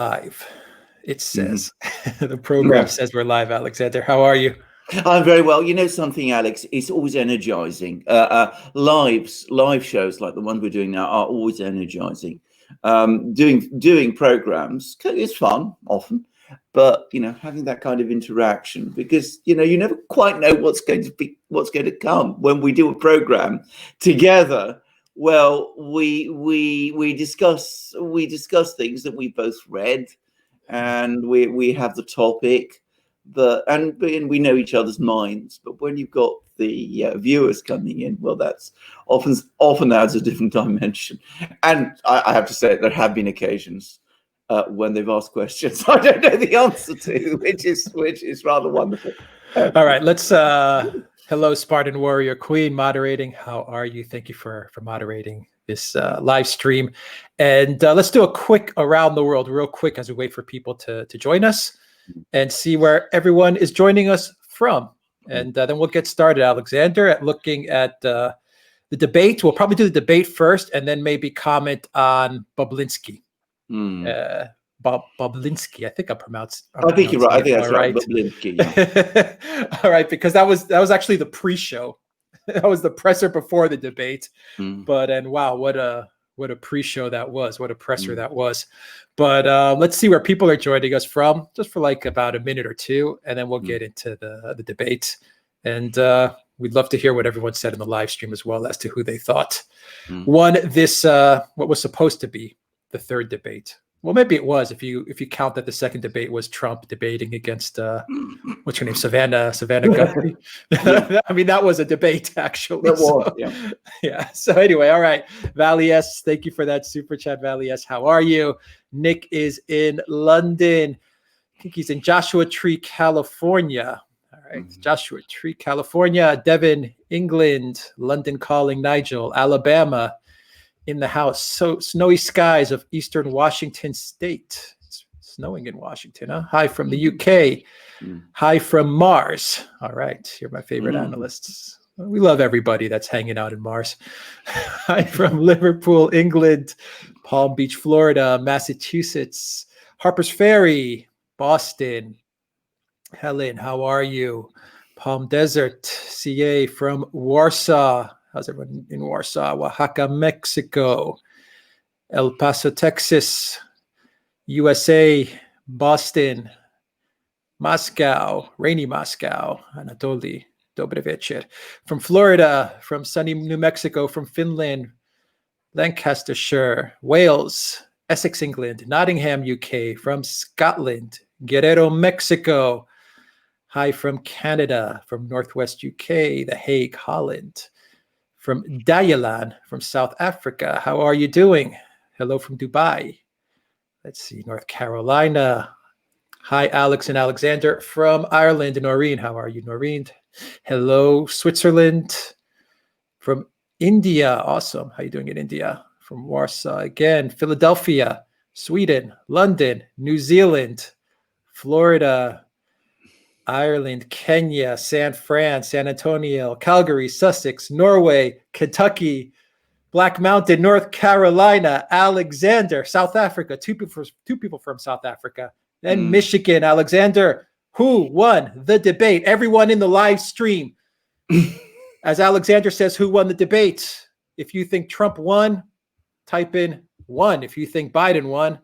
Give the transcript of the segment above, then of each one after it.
Live. It says the program says we're live. Alexander, how are you? I'm very well. You know something, Alex? It's always energizing. Live shows like the one we're doing now are always energizing. Doing programs is fun often, but having that kind of interaction, because you never quite know what's going to come when we do a program together. Well, we discuss things that we both read, and we have the topic. And we know each other's minds, but when you've got the viewers coming in, well, that's often adds a different dimension. And I have to say, there have been occasions when they've asked questions I don't know the answer to, which is rather wonderful. All right, let's. Hello, Spartan Warrior Queen, moderating. How are you? Thank you for moderating this live stream. And let's do a quick around the world, real quick, as we wait for people to join us and see where everyone is joining us from. And then we'll get started, Alexander, at looking at the debate. We'll probably do the debate first and then maybe comment on Bobulinski. Bobulinski, I think I think you're right. I think that's right. Bobulinski, yeah. All right, because that was actually the pre-show. That was the presser before the debate. But wow, what a pre-show that was. What a presser that was. But let's see where people are joining us from, just for like about a minute or two, and then we'll get into the debate. And we'd love to hear what everyone said in the live stream as well as to who they thought won this, what was supposed to be the third debate. Well, maybe it was, if you count that the second debate was Trump debating against what's her name, Savannah Guthrie. I mean, that was a debate actually. That was, yeah. So anyway, all right, Valley S, thank you for that super chat, Valley S. How are you? Nick is in London. I think he's in Joshua Tree, California. All right, Joshua Tree, California. Devin, England. London calling. Nigel, Alabama. In the house. So snowy skies of eastern Washington state. It's snowing in Washington, huh? Hi from the UK. Hi from Mars. All right, you're my favorite analysts. We love everybody that's hanging out in Mars. Hi from Liverpool, England. Palm Beach, Florida. Massachusetts. Harper's Ferry. Boston. Helen, how are you? Palm Desert, CA from Warsaw. How's everyone in Warsaw? Oaxaca, Mexico. El Paso, Texas. USA. Boston. Moscow. Rainy Moscow. Anatoly. Dobry wieczór. From Florida. From sunny New Mexico. From Finland. Lancashire. Wales. Essex, England. Nottingham, UK. From Scotland. Guerrero, Mexico. Hi from Canada. From Northwest UK. The Hague, Holland. From Dayalan, from South Africa. How are you doing? Hello from Dubai. Let's see, North Carolina. Hi, Alex and Alexander from Ireland. Noreen, how are you, Noreen? Hello, Switzerland. From India, awesome. How are you doing in India? From Warsaw again. Philadelphia, Sweden, London, New Zealand, Florida, Ireland, Kenya, San Fran, San Antonio, Calgary, Sussex, Norway, Kentucky, Black Mountain, North Carolina, Alexander, South Africa, two people from South Africa, then Michigan. Alexander, who won the debate? Everyone in the live stream. As Alexander says, who won the debate? If you think Trump won, type in 1. If you think Biden won,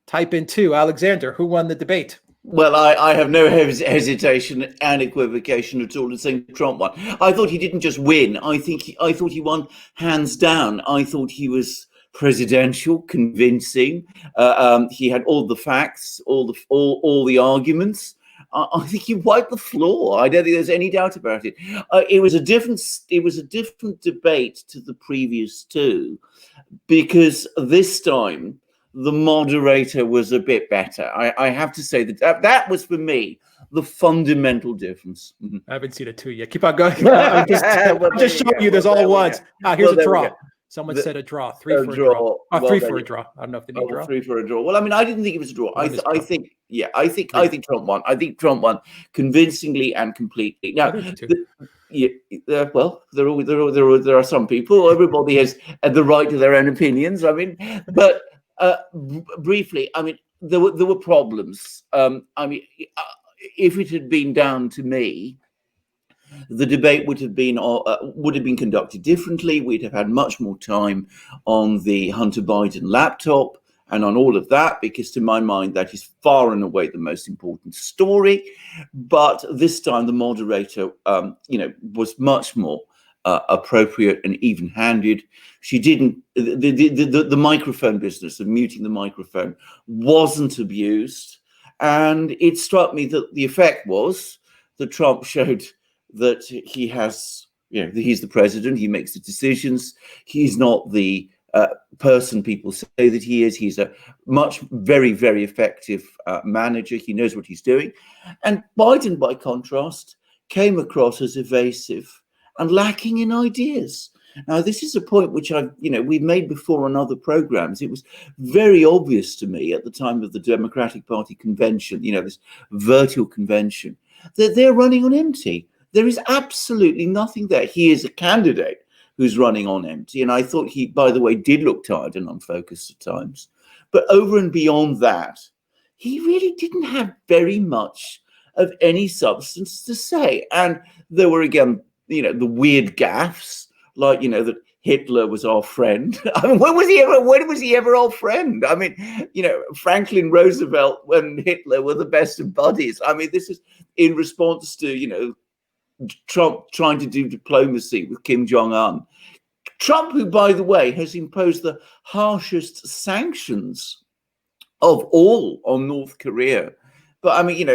type in 2. Alexander, who won the debate? Well, I have no hesitation and equivocation at all in saying Trump won. I thought he didn't just win. I thought he won hands down. I thought he was presidential, convincing. He had all the facts, all the arguments. I think he wiped the floor. I don't think there's any doubt about it. It was a different debate to the previous two, because this time the moderator was a bit better. I have to say that was, for me, the fundamental difference. I haven't seen a 2 yet. Keep on going. I'm just showing you there's all ones. Here's a draw. Someone said a draw. 3 for a draw. Oh, 3 for a draw. I don't know if they need draw. 3 for a draw. Well, I mean, I didn't think it was a draw. I think Trump won. I think Trump won convincingly and completely. Now, well, there are some people. Everybody has the right to their own opinions. I mean, but briefly, I mean, there were problems. I mean, if it had been down to me, the debate would have been conducted differently. We'd have had much more time on the Hunter Biden laptop and on all of that, because to my mind, that is far and away the most important story. But this time, the moderator, was much more appropriate and even-handed. She didn't. The microphone business of muting the microphone wasn't abused, and it struck me that the effect was that Trump showed that he has, he's the president, he makes the decisions, he's not the person people say that he is. He's a very, very effective manager. He knows what he's doing. And Biden, by contrast, came across as evasive and lacking in ideas. Now, this is a point which we've made before on other programs. It was very obvious to me at the time of the Democratic Party convention, this virtual convention, that they're running on empty. There is absolutely nothing there. He is a candidate who's running on empty. And I thought he, by the way, did look tired and unfocused at times. But over and beyond that, he really didn't have very much of any substance to say. And there were, again, the weird gaffes, like, that Hitler was our friend. I mean, when was he ever our friend? I mean, Franklin Roosevelt and Hitler were the best of buddies. I mean, this is in response to, Trump trying to do diplomacy with Kim Jong-un. Trump, who, by the way, has imposed the harshest sanctions of all on North Korea. But I mean,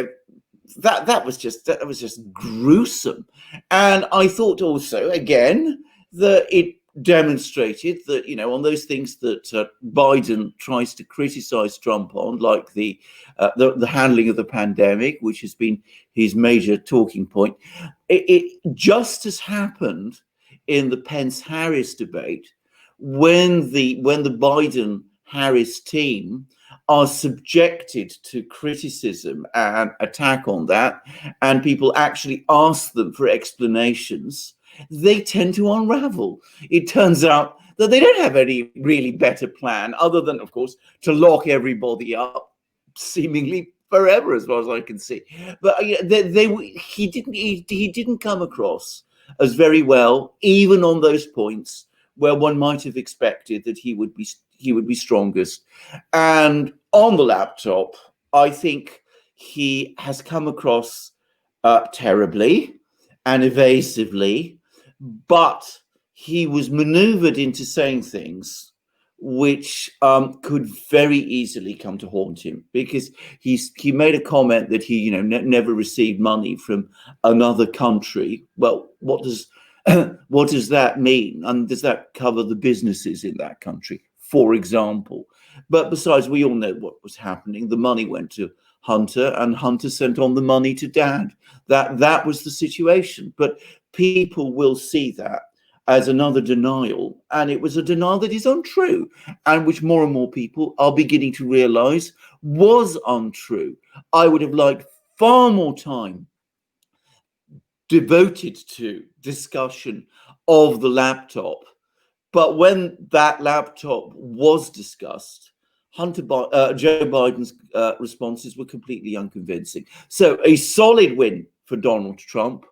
that was just gruesome. And I thought also, again, that it demonstrated that, on those things that Biden tries to criticize Trump on, like the handling of the pandemic, which has been his major talking point, it just as happened in the Pence-Harris debate, when the Biden-Harris team are subjected to criticism and attack on that, and people actually ask them for explanations, they tend to unravel. It turns out that they don't have any really better plan other than, of course, to lock everybody up seemingly forever, as far as I can see. But he didn't come across as very well, even on those points where one might have expected that he would be strongest. And on the laptop, I think he has come across terribly and evasively, but he was maneuvered into saying things which could very easily come to haunt him, because he made a comment that he never received money from another country. Well, what does that mean? And does that cover the businesses in that country, for example? But besides, we all know what was happening. The money went to Hunter, and Hunter sent on the money to Dad. That was the situation. But people will see that as another denial, and it was a denial that is untrue, and which more and more people are beginning to realize was untrue. I would have liked far more time devoted to discussion of the laptop, but when that laptop was discussed, Joe Biden's responses were completely unconvincing. So a solid win for Donald Trump.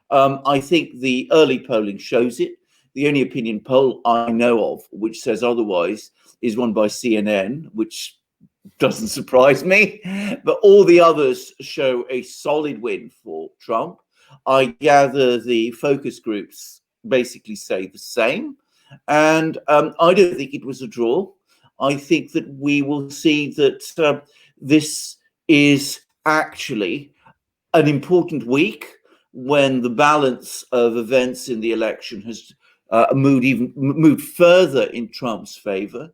I think the early polling shows it. The only opinion poll I know of which says otherwise is one by CNN, which doesn't surprise me. But all the others show a solid win for Trump. I gather the focus groups basically say the same. And I don't think it was a draw. I think that we will see that this is actually an important week when the balance of events in the election has moved further in Trump's favor.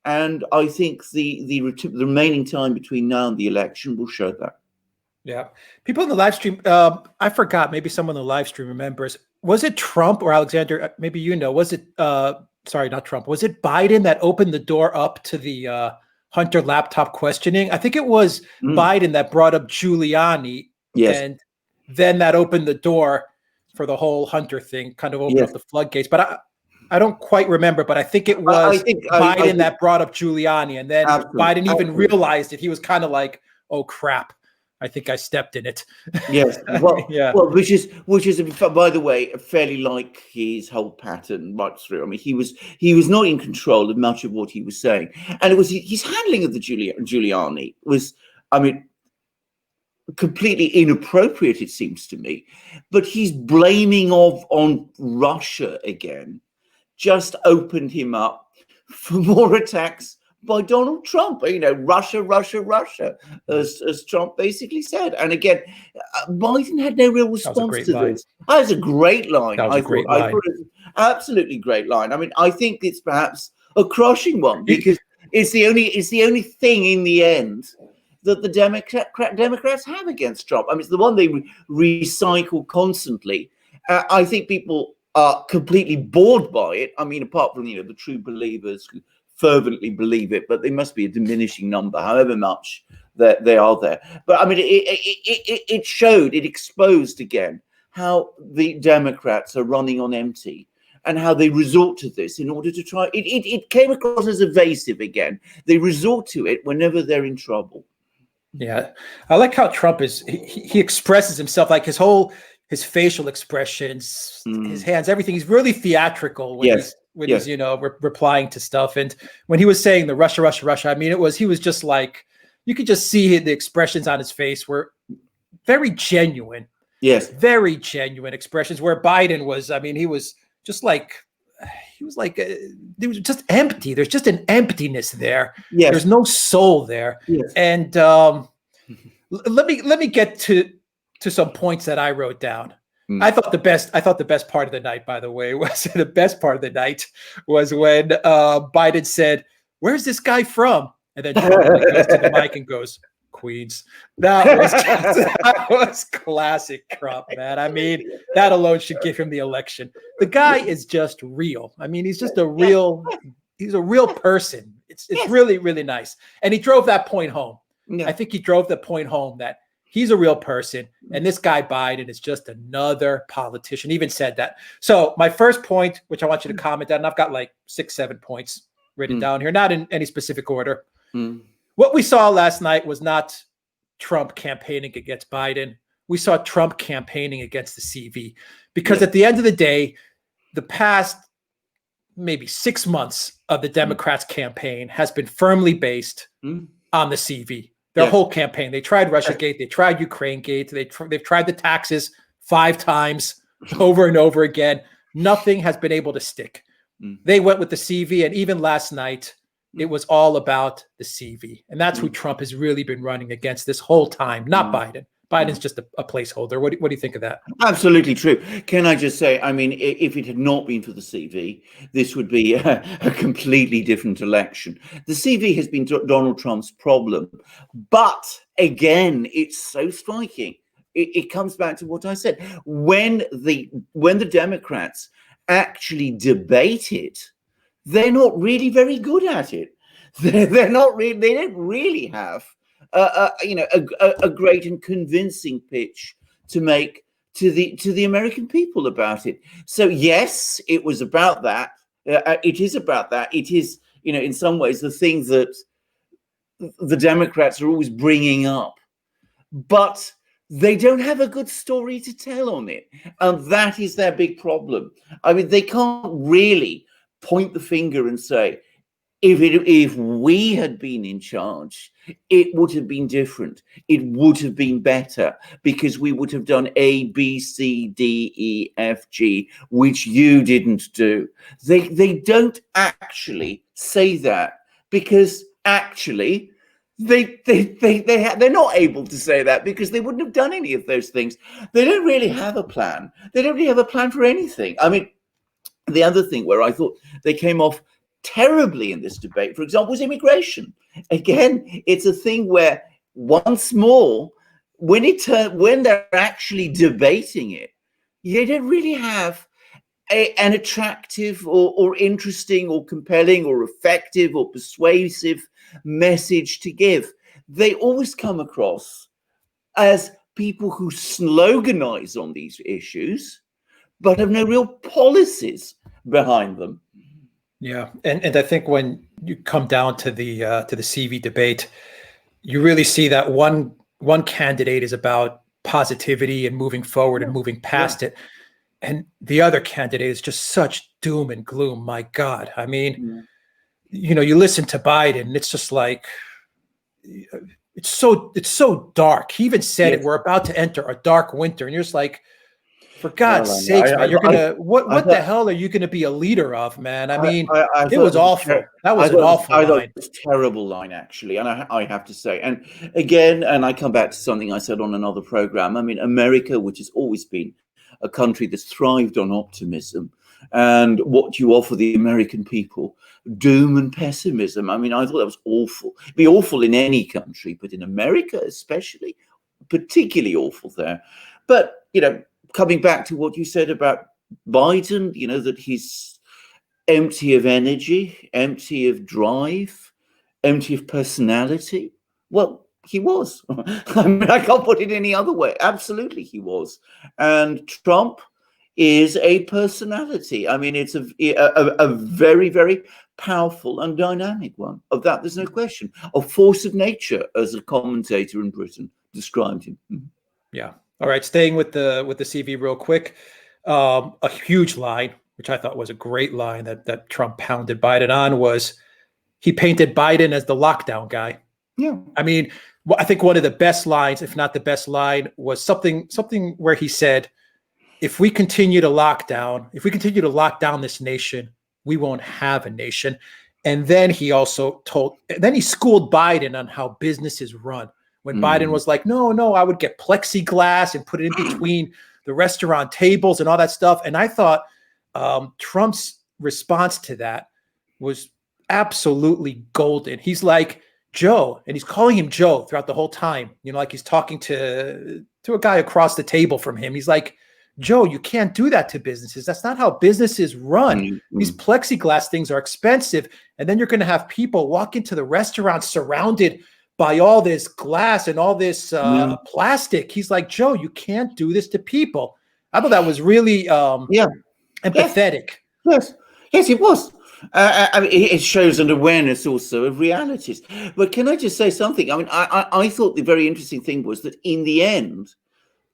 And I think the remaining time between now and the election will show that. Yeah. People in the live stream, I forgot, maybe someone in the live stream remembers, was it Trump or Alexander? Maybe was it, sorry, not Trump. Was it Biden that opened the door up to the Hunter laptop questioning? I think it was Biden that brought up Giuliani. Yes. And then that opened the door for the whole Hunter thing, kind of opened up the floodgates. But I don't quite remember, but I think it was Biden that brought up Giuliani, and then Biden even realized it. He was kind of like, "Oh crap, I think I stepped in it." Yes, well, yeah. Well, which is, by the way, fairly like his whole pattern right through. I mean, he was not in control of much of what he was saying, and it was his handling of the Giuliani was, I mean, completely inappropriate, it seems to me. But his blaming on Russia again just opened him up for more attacks by Donald Trump. You know, Russia, Russia, Russia, as Trump basically said. And again, Biden had no real response to this. That was a great line. That was a great line. I thought it was an absolutely great line. I mean, I think it's perhaps a crushing one, because it's the only thing in the end that the Democrats have against Trump. I mean, it's the one they recycle constantly. I think people are completely bored by it. I mean, apart from, the true believers who fervently believe it, but they must be a diminishing number, however much that they are there. But I mean, it exposed again how the Democrats are running on empty, and how they resort to this in order to try. It came across as evasive again. They resort to it whenever they're in trouble. Yeah, I like how Trump is. He expresses himself, like his facial expressions, his hands, everything. He's really theatrical when he's replying to stuff. And when he was saying the Russia, Russia, Russia, I mean, he was just like, you could just see the expressions on his face were very genuine. Yes, very genuine expressions. Where Biden was, I mean, he was just like. There was just empty. There's just an emptiness there. Yes. There's no soul there. Yes. And let me get to some points that I wrote down. I thought the best part of the night, by the way, was when Biden said, "Where's this guy from?" And then Trump goes to the mic and goes, "Queens." That was classic Trump, man. I mean, that alone should give him the election. The guy is just real. I mean, he's just a real person. It's really, really nice. And he drove that point home. Yeah. I think he drove the point home that he's a real person. And this guy Biden is just another politician. He even said that. So my first point, which I want you to comment on, and I've got like 6-7 points written down here, not in any specific order. What we saw last night was not Trump campaigning against Biden. We saw Trump campaigning against the CV, because at the end of the day, the past maybe 6 months of the Democrats' campaign has been firmly based on the CV. Their whole campaign. They tried Russiagate. They tried Ukrainegate. They've tried the taxes 5 times over and over again. Nothing has been able to stick. They went with the CV, and even last night, it was all about the CV. And that's who Trump has really been running against this whole time, not Biden. Biden's just a placeholder. What do you think of that? Absolutely true. Can I just say, I mean, if it had not been for the CV, this would be a completely different election. The CV has been Donald Trump's problem. But again, it's so striking. It comes back to what I said. When the Democrats actually debate it, they're not really very good at it. They're not really. They don't really have a great and convincing pitch to make to the American people about it. So yes, it was about that. It is about that. It is, in some ways, the thing that the Democrats are always bringing up, but they don't have a good story to tell on it, and that is their big problem. I mean, they can't really point the finger and say, if we had been in charge, it would have been different. It would have been better, because we would have done A, B, C, D, E, F, G, which you didn't do. They don't actually say that, because actually they're not able to say that, because they wouldn't have done any of those things. They don't really have a plan. They don't really have a plan for anything. I mean, the other thing where I thought they came off terribly in this debate, for example, was immigration. Again, it's a thing where, once more, when they're actually debating it, they don't really have an attractive or interesting or compelling or effective or persuasive message to give. They always come across as people who sloganize on these issues, but have no real policies behind them. Yeah, and I think when you come down to the CV debate, you really see that one candidate is about positivity and moving forward and moving past it, and the other candidate is just such doom and gloom. My God, I mean, you know, you listen to Biden, and it's just like it's so dark. He even said it. We're about to enter a dark winter, and you're just like, for God's sakes, man, you're gonna what the hell are you gonna be a leader of, man? I mean, it was awful. That was an awful line. I thought it was a terrible line, actually, and I have to say, and again, and I come back to something I said on another program. I mean, America, which has always been a country that's thrived on optimism, and what you offer the American people, doom and pessimism. I mean, I thought that was awful. It'd be awful in any country, but in America especially, particularly awful there. But, you know, coming back to what you said about Biden, you know, that he's empty of energy, empty of drive, empty of personality. Well, he was. I mean, I can't put it any other way. Absolutely, he was. And Trump is a personality. I mean, it's a very, very powerful and dynamic one. Of that, there's no question. A force of nature, as a commentator in Britain described him. Yeah. All right, staying with the CV real quick, a huge line, which I thought was a great line that Trump pounded Biden on, was he painted Biden as the lockdown guy. Yeah, I mean, I think one of the best lines, if not the best line, was something where he said, if we continue to lock down this nation, we won't have a nation. And then he also he schooled Biden on how business is run. When Biden was like, no, I would get plexiglass and put it in between the restaurant tables and all that stuff. And I thought Trump's response to that was absolutely golden. He's like, Joe, and he's calling him Joe throughout the whole time, you know, like he's talking to a guy across the table from him. He's like, Joe, you can't do that to businesses. That's not how businesses run. These plexiglass things are expensive. And then you're going to have people walk into the restaurant surrounded by all this glass and all this plastic. He's like, Joe, you can't do this to people. I thought that was really empathetic. Yes, it was. I mean, it shows an awareness also of realities. But can I just say something? I mean, I thought the very interesting thing was that in the end,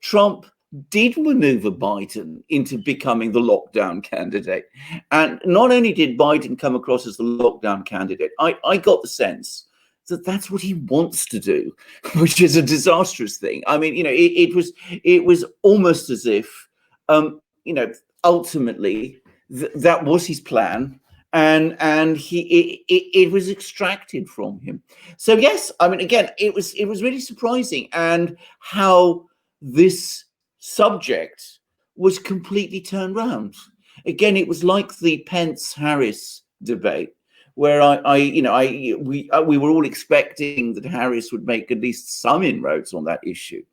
Trump did maneuver Biden into becoming the lockdown candidate. And not only did Biden come across as the lockdown candidate, I got the sense that that's what he wants to do, which is a disastrous thing. I mean, you know, it was almost as if, you know, ultimately that was his plan, and it was extracted from him. So yes, I mean, again, it was really surprising, and how this subject was completely turned around. Again, it was like the Pence-Harris debate, where we were all expecting that Harris would make at least some inroads on that issue,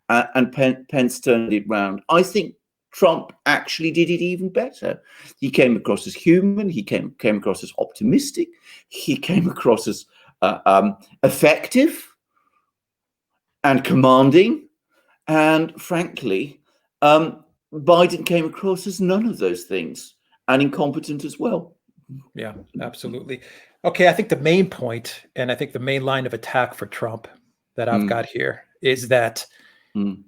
and Pence turned it round. I think Trump actually did it even better. He came across as human. He came across as optimistic. He came across as effective and commanding. And frankly, Biden came across as none of those things, and incompetent as well. Yeah, absolutely. Okay, I think the main point, and I think the main line of attack for Trump that I've got here is that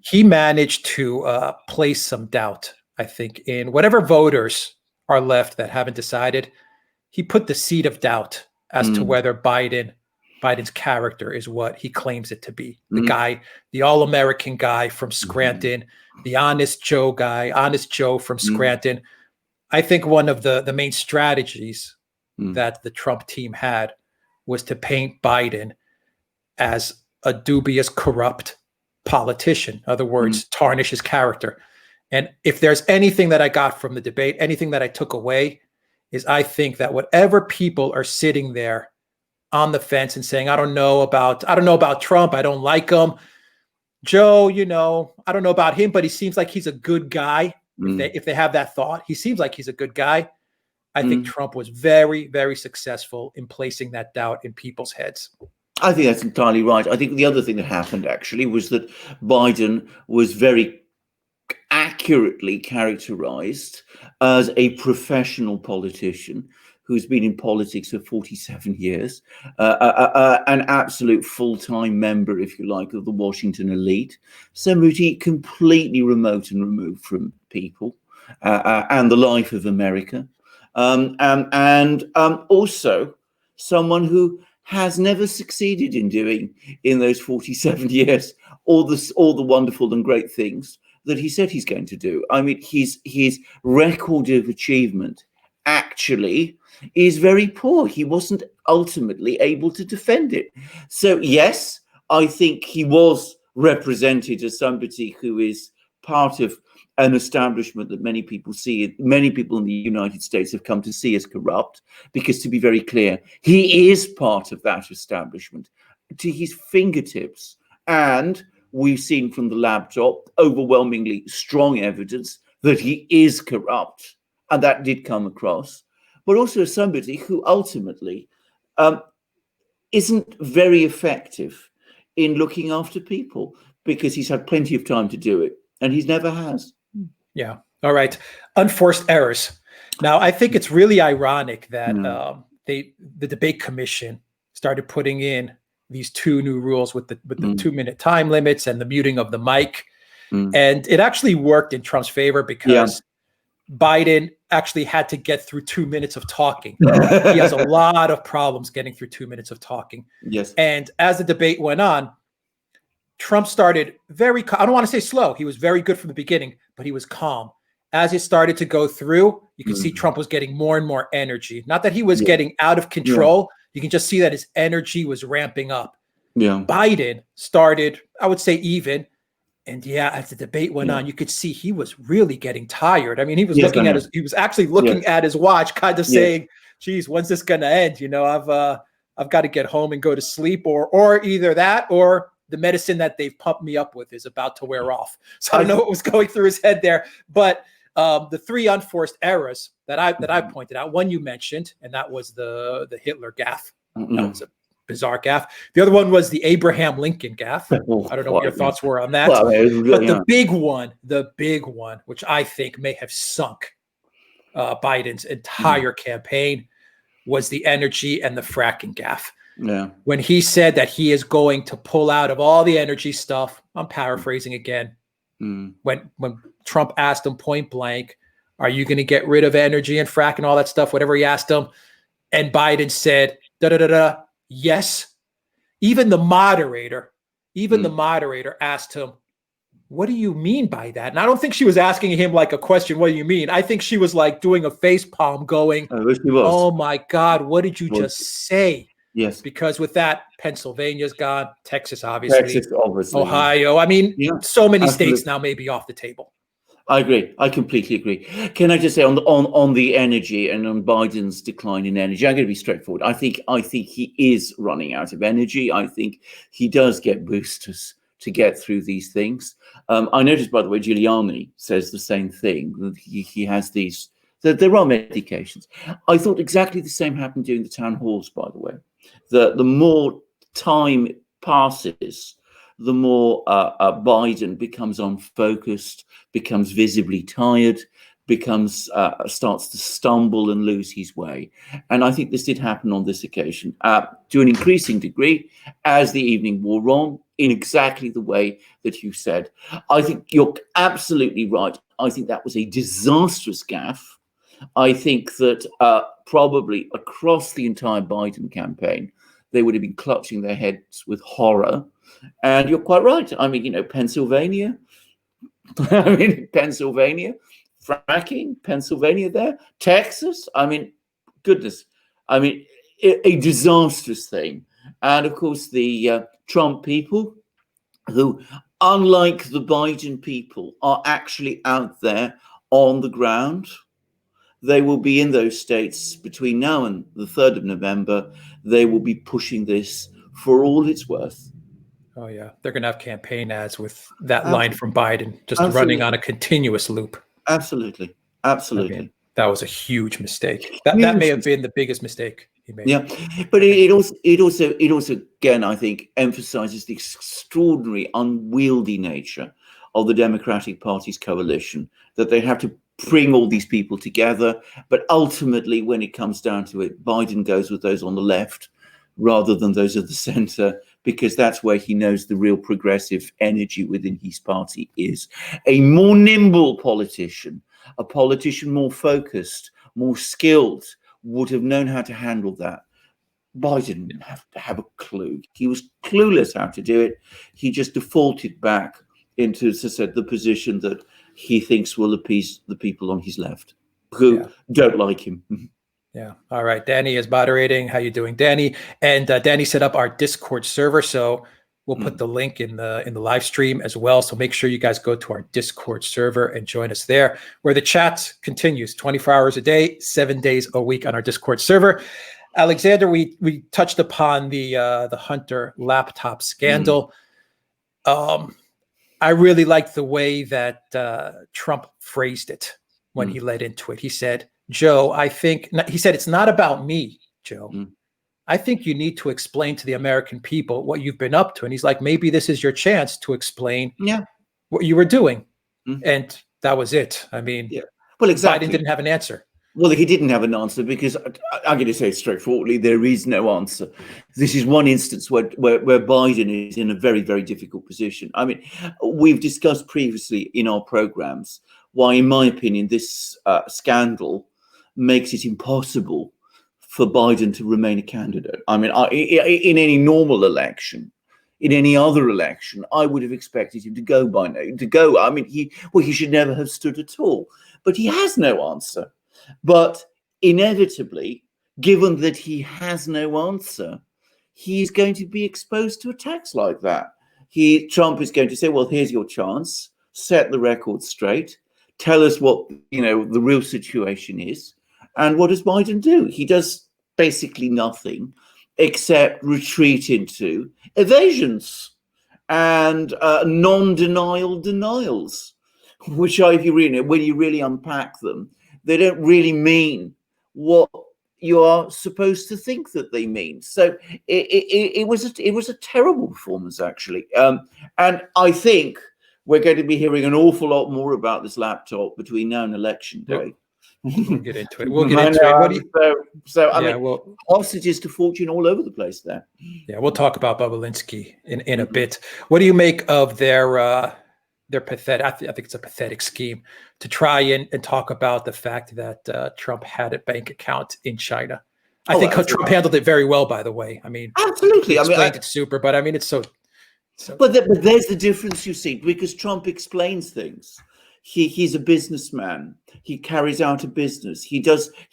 he managed to place some doubt, I think, in whatever voters are left that haven't decided. He put the seed of doubt as to whether Biden's character is what he claims it to be. The guy, the all-American guy from Scranton, the honest Joe from Scranton. I think one of the main strategies that the Trump team had was to paint Biden as a dubious, corrupt politician. In other words, tarnish his character. And if there's anything that I got from the debate, anything that I took away, is I think that whatever people are sitting there on the fence and saying, I don't know about Trump, I don't like him. Joe, you know, I don't know about him, but he seems like he's a good guy. If they have that thought, he seems like he's a good guy. I think Trump was very, very successful in placing that doubt in people's heads. I think that's entirely right. I think the other thing that happened actually was that Biden was very accurately characterized as a professional politician who's been in politics for 47 years, an absolute full-time member, if you like, of the Washington elite, somebody completely remote and removed from people and the life of America, and also someone who has never succeeded in doing in those 47 years all the wonderful and great things that he said he's going to do. I mean, his record of achievement actually is very poor. He wasn't ultimately able to defend it. So yes, I think he was represented as somebody who is part of an establishment that many people in the United States have come to see as corrupt, because, to be very clear, he is part of that establishment to his fingertips. And we've seen from the laptop overwhelmingly strong evidence that he is corrupt, and that did come across. But also as somebody who ultimately isn't very effective in looking after people, because he's had plenty of time to do it, and he never has. Yeah. All right. Unforced errors. Now, I think it's really ironic that the debate commission started putting in these two new rules with the 2-minute time limits and the muting of the mic. And it actually worked in Trump's favor, because Biden actually had to get through 2 minutes of talking. He has a lot of problems getting through 2 minutes of talking. Yes. And as the debate went on, Trump started I don't want to say slow. He was very good from the beginning, but he was calm. As it started to go through, you can see Trump was getting more and more energy. Not that he was getting out of control. You can just see that his energy was ramping up. Biden started, I would say, even. And as the debate went on, you could see he was really getting tired. I mean, he was looking at he was actually looking at his watch, kind of saying, geez, when's this going to end? You know, I've got to get home and go to sleep, or either that, or the medicine that they've pumped me up with is about to wear off. So I don't know what was going through his head there. But the 3 unforced errors that I pointed out, one you mentioned, and that was the Hitler gaffe. That was a bizarre gaffe. The other one was the Abraham Lincoln gaffe. I don't know what your thoughts were on that. But the big one, which I think may have sunk Biden's entire campaign, was the energy and the fracking gaffe. When he said that he is going to pull out of all the energy stuff, I'm paraphrasing again. When Trump asked him point blank, are you going to get rid of energy and frack and all that stuff, whatever he asked him, and Biden said, yes. Even the moderator asked him, what do you mean by that? And I don't think she was asking him like a question, what do you mean? I think she was like doing a face palm going, oh my God, what did you just say? Yes. Because with that, Pennsylvania's gone, Texas, obviously, Ohio. I mean, so many states now may be off the table. I agree. I completely agree. Can I just say on the energy and on Biden's decline in energy, I'm going to be straightforward. I think he is running out of energy. I think he does get boosters to get through these things. I noticed, by the way, Giuliani says the same thing. That he has these. There are medications. I thought exactly the same happened during the town halls, by the way. The more time passes, the more Biden becomes unfocused, becomes visibly tired, starts to stumble and lose his way. And I think this did happen on this occasion to an increasing degree as the evening wore on, in exactly the way that you said. I think you're absolutely right. I think that was a disastrous gaffe. I think that probably across the entire Biden campaign, they would have been clutching their heads with horror. And you're quite right. I mean, Pennsylvania. Fracking, Pennsylvania there. Texas. I mean, goodness. I mean, a disastrous thing. And of course, the Trump people, who, unlike the Biden people, are actually out there on the ground. They will be in those states between now and the 3rd of November. They will be pushing this for all it's worth. Oh, yeah. They're going to have campaign ads with that line from Biden just running on a continuous loop. Absolutely. Absolutely. I mean, that was a huge mistake. That may have been the biggest mistake he made. Yeah. But it also, again, I think, emphasizes the extraordinary unwieldy nature of the Democratic Party's coalition, that they have to bring all these people together. But ultimately, when it comes down to it, Biden goes with those on the left rather than those of the center, because that's where he knows the real progressive energy within his party is. A more nimble politician, a politician more focused, more skilled, would have known how to handle that. Biden didn't have a clue. He was clueless how to do it. He just defaulted back into, as I said, the position that he thinks will appease the people on his left who don't like him. Yeah. All right. Danny is moderating. How you doing, Danny? And Danny set up our Discord server, so we'll put the link in the live stream as well. So make sure you guys go to our Discord server and join us there, where the chat continues 24 hours a day, 7 days a week on our Discord server. Alexander, we touched upon the Hunter laptop scandal. I really liked the way that Trump phrased it when he led into it. He said, Joe, he said, it's not about me, Joe. I think you need to explain to the American people what you've been up to. And he's like, maybe this is your chance to explain what you were doing. And that was it. I mean, well, exactly. Biden didn't have an answer. Well, he didn't have an answer because I'm going to say straightforwardly, there is no answer. This is one instance where Biden is in a very, very difficult position. I mean, we've discussed previously in our programs why, in my opinion, this scandal makes it impossible for Biden to remain a candidate. I mean, in any normal election, in any other election, I would have expected him to go by now. I mean, he should never have stood at all. But he has no answer. But inevitably, given that he has no answer, he's going to be exposed to attacks like that. Trump is going to say, well, here's your chance, set the record straight, tell us what, the real situation is. And what does Biden do? He does basically nothing except retreat into evasions and non-denial denials, which when you really unpack them, they don't really mean what you are supposed to think that they mean. So it was a terrible performance, actually. And I think we're going to be hearing an awful lot more about this laptop between now and election day. We'll get into it. I mean, hostages to fortune all over the place there. Yeah, we'll talk about Bobulinski in a bit. What do you make of their pathetic? I think it's a pathetic scheme to try and talk about the fact that Trump had a bank account in China. I think Trump handled it very well, by the way. I mean, absolutely. He explained it super, but I mean, it's so. But there's the difference, you see, because Trump explains things. He's a businessman. He carries out a business. He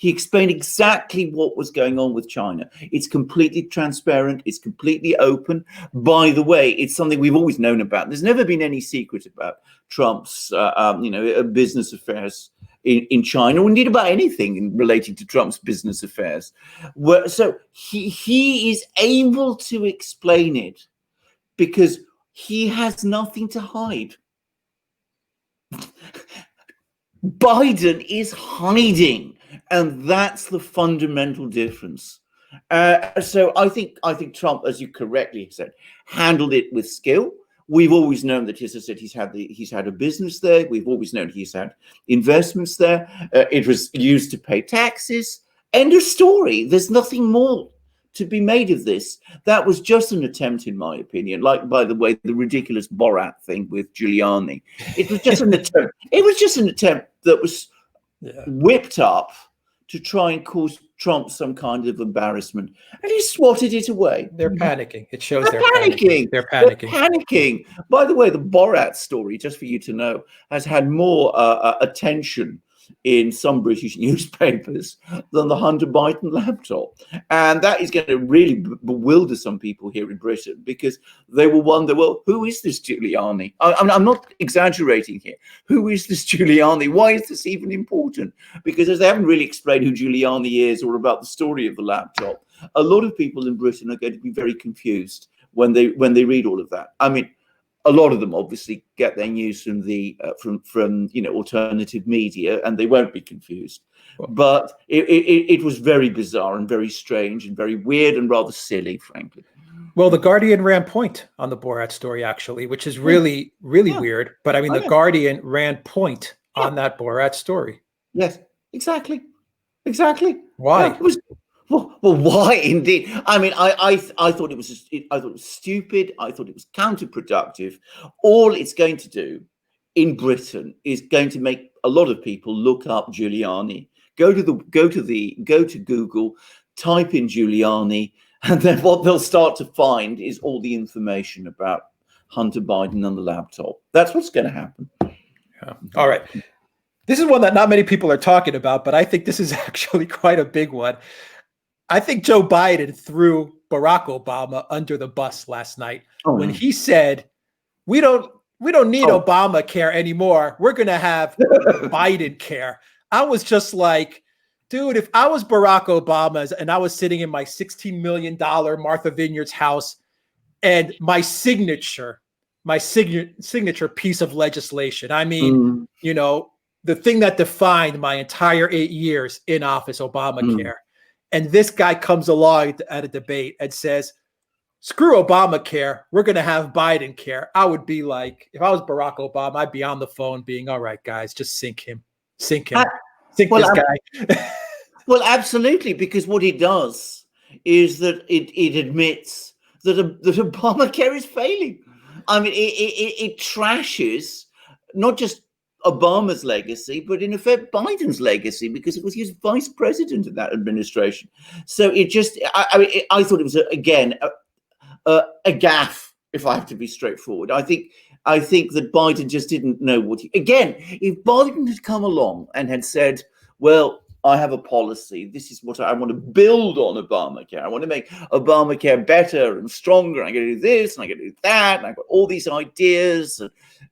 explained exactly what was going on with China. It's completely transparent. It's completely open. By the way, it's something we've always known about. There's never been any secret about Trump's, business affairs in China, or indeed about anything relating to Trump's business affairs. So he is able to explain it because he has nothing to hide. Biden is hiding, and that's the fundamental difference. So I think Trump, as you correctly said, handled it with skill. We've always known that, as I said, he's had a business there. We've always known he's had investments there. It was used to pay taxes. End of story. There's nothing more to be made of this. That was just an attempt, in my opinion, like, by the way, the ridiculous Borat thing with Giuliani. It was just an attempt. It was just an attempt that was whipped up to try and cause Trump some kind of embarrassment, and he swatted it away. They're panicking. It shows they're panicking. They're panicking. By the way, the Borat story, just for you to know, has had more attention in some British newspapers than the Hunter Biden laptop. And that is going to really bewilder some people here in Britain, because they will wonder, well, who is this Giuliani? I'm not exaggerating here. Who is this Giuliani? Why is this even important? Because as they haven't really explained who Giuliani is or about the story of the laptop, a lot of people in Britain are going to be very confused when they read all of that. I mean, a lot of them obviously get their news from the from alternative media, and they won't be confused. But it was very bizarre and very strange and very weird and rather silly, frankly. Well, the Guardian ran point on the Borat story, actually, which is really, really weird. But I mean, the Guardian ran point on that Borat story. Yes, exactly. Exactly. Why? Yeah, it was, well, why indeed? I mean, I thought it was just, I thought it was stupid. I thought it was counterproductive. All it's going to do in Britain is going to make a lot of people look up Giuliani. Go to Google, type in Giuliani, and then what they'll start to find is all the information about Hunter Biden on the laptop. That's what's going to happen. Yeah. All right. This is one that not many people are talking about, but I think this is actually quite a big one. I think Joe Biden threw Barack Obama under the bus last night when he said, we don't need Obamacare anymore. We're going to have Biden care. I was just like, dude, if I was Barack Obama and I was sitting in my $16 million Martha Vineyards house and my signature piece of legislation, I mean, you know, the thing that defined my entire 8 years in office, Obamacare. And this guy comes along at a debate and says, screw Obamacare, we're going to have Biden care. I would be like, if I was Barack Obama, I'd be on the phone being, all right, guys, just sink him. Sink this guy. Well, absolutely, because what it does is that it admits that Obamacare is failing. I mean, it trashes not just Obama's legacy, but in effect Biden's legacy, because it was his vice president of that administration. So it just, I thought it was again a gaffe, if I have to be straightforward. I think that Biden just didn't know what again, if Biden had come along and had said, well, I have a policy. This is what I want to build on Obamacare. I want to make Obamacare better and stronger. I'm going to do this and I'm going to do that. And I've got all these ideas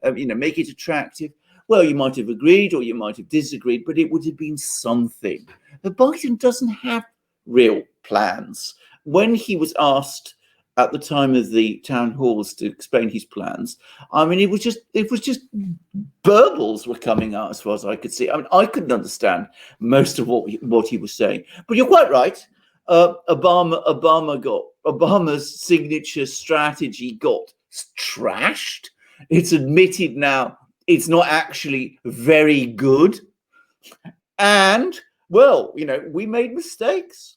and, make it attractive. Well, you might have agreed or you might have disagreed, but it would have been something. But Biden doesn't have real plans. When he was asked at the time of the town halls to explain his plans, I mean, it was just burbles were coming out as far as I could see. I mean, I couldn't understand most of what he was saying. But you're quite right. Obama's signature strategy got trashed. It's admitted now it's not actually very good. And, well, we made mistakes.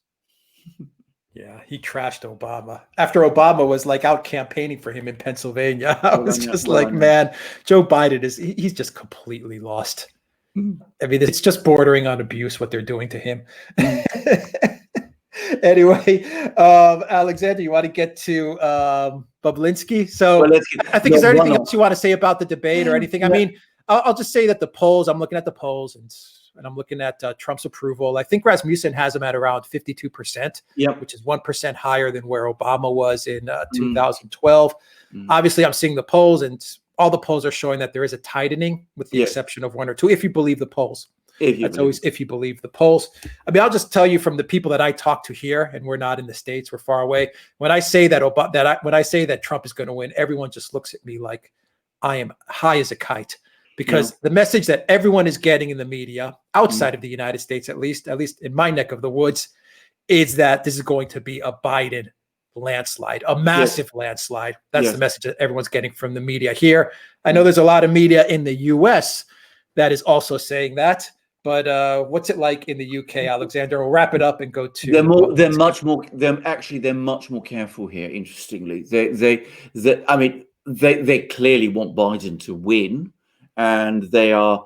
Yeah, he trashed Obama. After Obama was like out campaigning for him in Pennsylvania, I was just like, man, Joe Biden he's just completely lost. I mean, it's just bordering on abuse what they're doing to him. Anyway, Alexander, you want to get to Bobulinski? So I think, is there anything else you want to say about the debate or anything? I mean, I'll just say that the polls, I'm looking at the polls and I'm looking at Trump's approval. I think Rasmussen has him at around 52%, which is 1% higher than where Obama was in 2012. Obviously, I'm seeing the polls, and all the polls are showing that there is a tightening, with the exception of one or two, if you believe the polls. Always if you believe the polls. I mean, I'll just tell you from the people that I talk to here, and we're not in the States, we're far away. When I say that when I say that Trump is going to win, everyone just looks at me like I am high as a kite. Because the message that everyone is getting in the media, outside of the United States, at least in my neck of the woods, is that this is going to be a Biden landslide, a massive landslide. That's the message that everyone's getting from the media here. I know there's a lot of media in the US that is also saying that, but what's it like in the UK, Alexander? We'll wrap it up and go to. They're much more careful here. Interestingly, they clearly want Biden to win. And they are,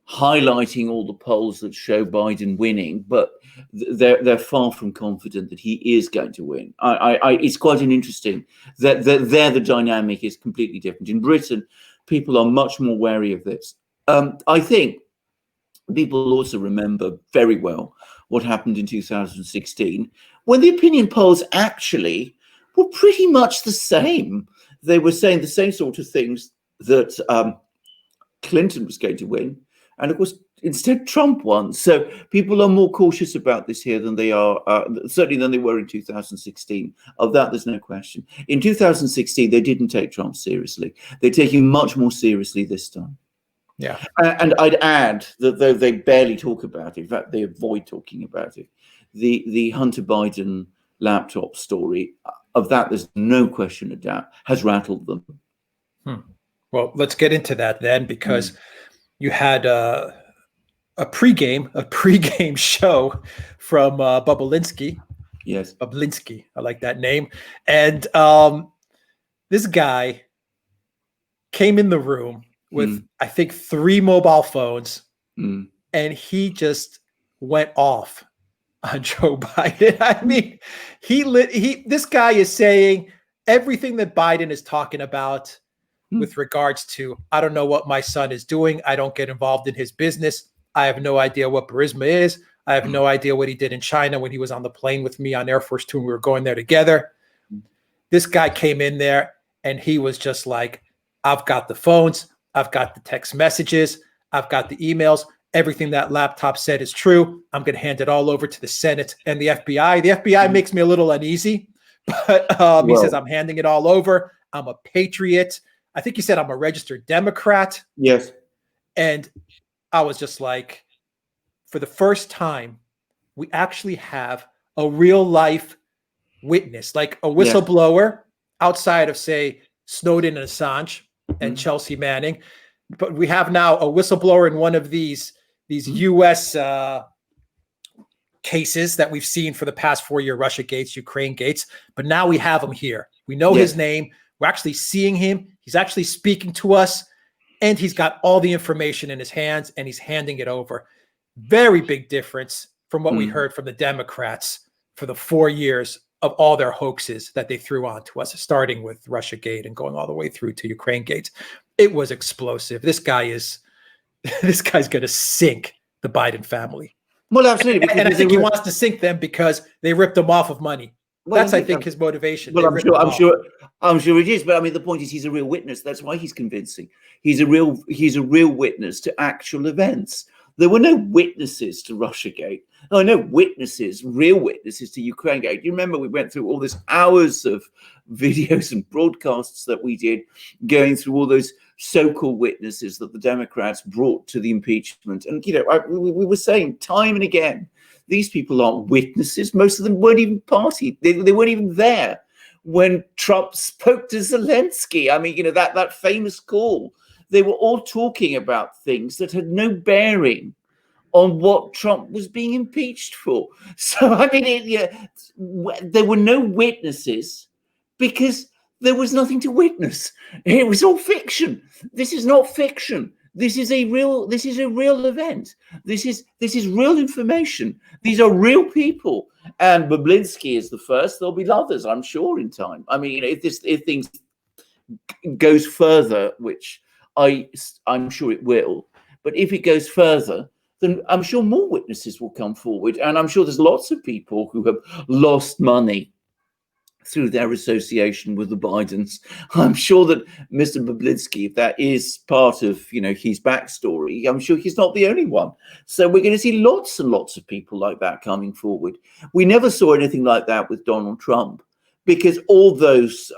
highlighting all the polls that show Biden winning, but they're far from confident that he is going to win. It's quite an interesting that there the dynamic is completely different. In Britain, people are much more wary of this. I think people also remember very well what happened in 2016, when the opinion polls actually were pretty much the same. They were saying the same sort of things, that Clinton was going to win, and of course instead Trump won. So people are more cautious about this here than they are certainly than they were in 2016. Of that, there's no question. In 2016, they didn't take Trump seriously. They take him much more seriously this time. Yeah, and I'd add that though they barely talk about it, in fact they avoid talking about it, the Hunter Biden laptop story, of that there's no question of doubt, has rattled them. Well, let's get into that then, because you had a pregame show from Bobulinski. Yes. Bobulinski, I like that name. And this guy came in the room with, I think, 3 mobile phones, and he just went off on Joe Biden. I mean, this guy is saying everything that Biden is talking about with regards to, I don't know what my son is doing. I don't get involved in his business. I have no idea what Burisma is. I have no idea what he did in China when he was on the plane with me on Air Force 2 and we were going there together. This guy came in there and he was just like, I've got the phones. I've got the text messages. I've got the emails. Everything that laptop said is true. I'm going to hand it all over to the Senate and the FBI. The FBI makes me a little uneasy, but he says, I'm handing it all over. I'm a patriot. I think he said I'm a registered Democrat. Yes. And I was just like, for the first time, we actually have a real life witness, like a whistleblower outside of, say, Snowden and Assange and Chelsea Manning. But we have now a whistleblower in one of these U.S. cases that we've seen for the past 4 year Russia gates, Ukraine gates. But now we have him here. We know his name. We're actually seeing him. He's actually speaking to us, and he's got all the information in his hands, and he's handing it over. Very big difference from what we heard from the Democrats for the 4 years of all their hoaxes that they threw onto us, starting with Russia Gate and going all the way through to Ukraine Gate. It was explosive. This guy's going to sink the Biden family. Well, absolutely. And I think he wants to sink them because they ripped him off of money. Well, that's, I think, his motivation. Well, I'm sure it is. But I mean, the point is, he's a real witness. That's why he's convincing. He's a real witness to actual events. There were no witnesses to Russiagate. No witnesses, real witnesses to Ukrainegate. You remember we went through all these hours of videos and broadcasts that we did, going through all those so-called witnesses that the Democrats brought to the impeachment. And, we were saying time and again, these people aren't witnesses. Most of them weren't even party. They weren't even there when Trump spoke to Zelensky. I mean, that famous call. They were all talking about things that had no bearing on what Trump was being impeached for. So, I mean, there were no witnesses because there was nothing to witness. It was all fiction. This is not fiction. This is a real event. This is real information. These are real people. And Bobulinski is the first. There'll be others, I'm sure, in time. I mean, if things goes further, which I'm sure it will, but if it goes further, then I'm sure more witnesses will come forward. And I'm sure there's lots of people who have lost money through their association with the Bidens. I'm sure that Mr. Bobulinski, if that is part of his backstory, I'm sure he's not the only one. So we're going to see lots and lots of people like that coming forward. We never saw anything like that with Donald Trump, because all those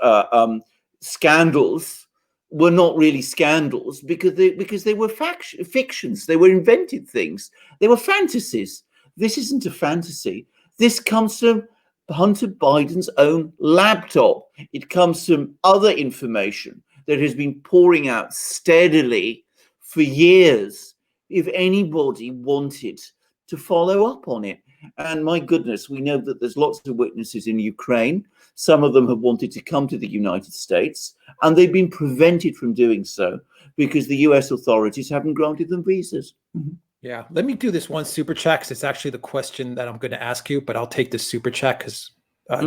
scandals were not really scandals because they were fictions. They were invented things. They were fantasies. This isn't a fantasy. This comes from Hunter Biden's own laptop. It comes from other information that has been pouring out steadily for years, if anybody wanted to follow up on it. And my goodness, we know that there's lots of witnesses in Ukraine. Some of them have wanted to come to the United States, and they've been prevented from doing so because the US authorities haven't granted them visas. Yeah, let me do this one super chat, because it's actually the question that I'm going to ask you, but I'll take this super chat because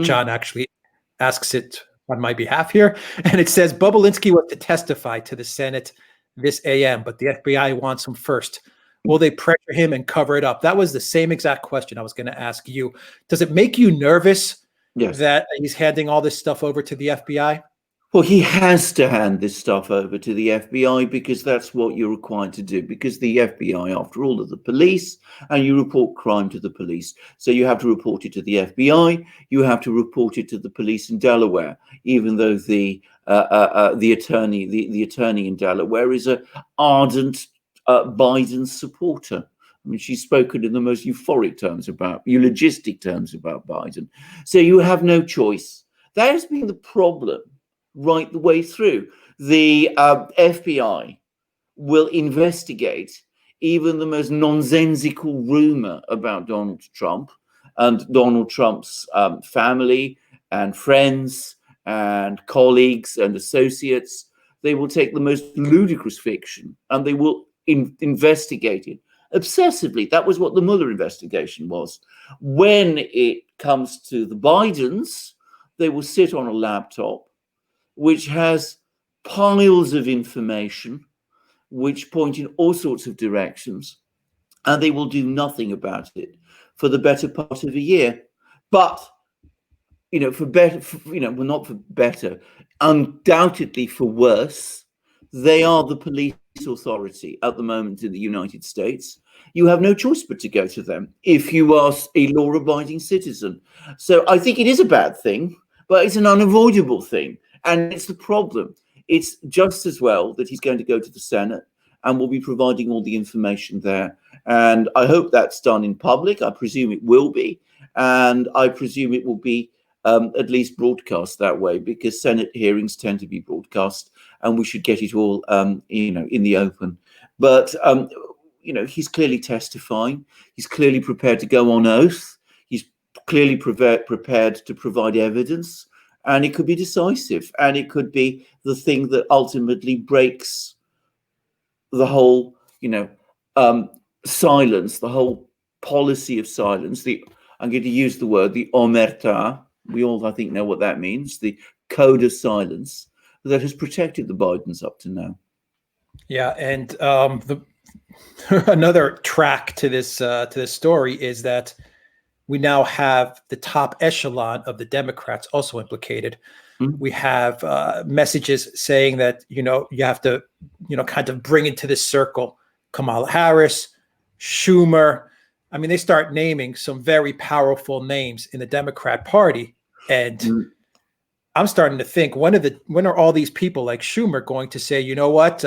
John actually asks it on my behalf here. And it says, Bobulinski was to testify to the Senate this AM, but the FBI wants him first. Will they pressure him and cover it up? That was the same exact question I was going to ask you. Does it make you nervous that he's handing all this stuff over to the FBI? Well, he has to hand this stuff over to the FBI because that's what you're required to do, because the FBI, after all, are the police, and you report crime to the police. So you have to report it to the FBI. You have to report it to the police in Delaware, even though the attorney in Delaware is an ardent Biden supporter. I mean, she's spoken in the most euphoric terms eulogistic terms about Biden. So you have no choice. That has been the problem right the way through. The FBI will investigate even the most nonsensical rumor about Donald Trump and Donald Trump's family and friends and colleagues and associates. They will take the most ludicrous fiction and they will investigate it obsessively. That was what the Mueller investigation was. When it comes to the Bidens, they will sit on a laptop which has piles of information which point in all sorts of directions, and they will do nothing about it for the better part of a year. But, for better, well, not for better, undoubtedly for worse, they are the police authority at the moment in the United States. You have no choice but to go to them if you are a law-abiding citizen. So I think it is a bad thing, but it's an unavoidable thing. And it's the problem. It's just as well that he's going to go to the Senate and will be providing all the information there. And I hope that's done in public. I presume it will be. And I presume it will be at least broadcast that way, because Senate hearings tend to be broadcast and we should get it all, in the open. But, he's clearly testifying. He's clearly prepared to go on oath. He's clearly prepared to provide evidence. And it could be decisive, and it could be the thing that ultimately breaks the whole, silence, the whole policy of silence. I'm going to use the word, the omerta. We all, I think, know what that means. The code of silence that has protected the Bidens up to now. Yeah, and another track to this story is that we now have the top echelon of the Democrats also implicated. Mm-hmm. We have messages saying that, you have to, kind of bring into this circle Kamala Harris, Schumer. I mean, they start naming some very powerful names in the Democrat Party. And I'm starting to think, when are all these people like Schumer going to say, you know what,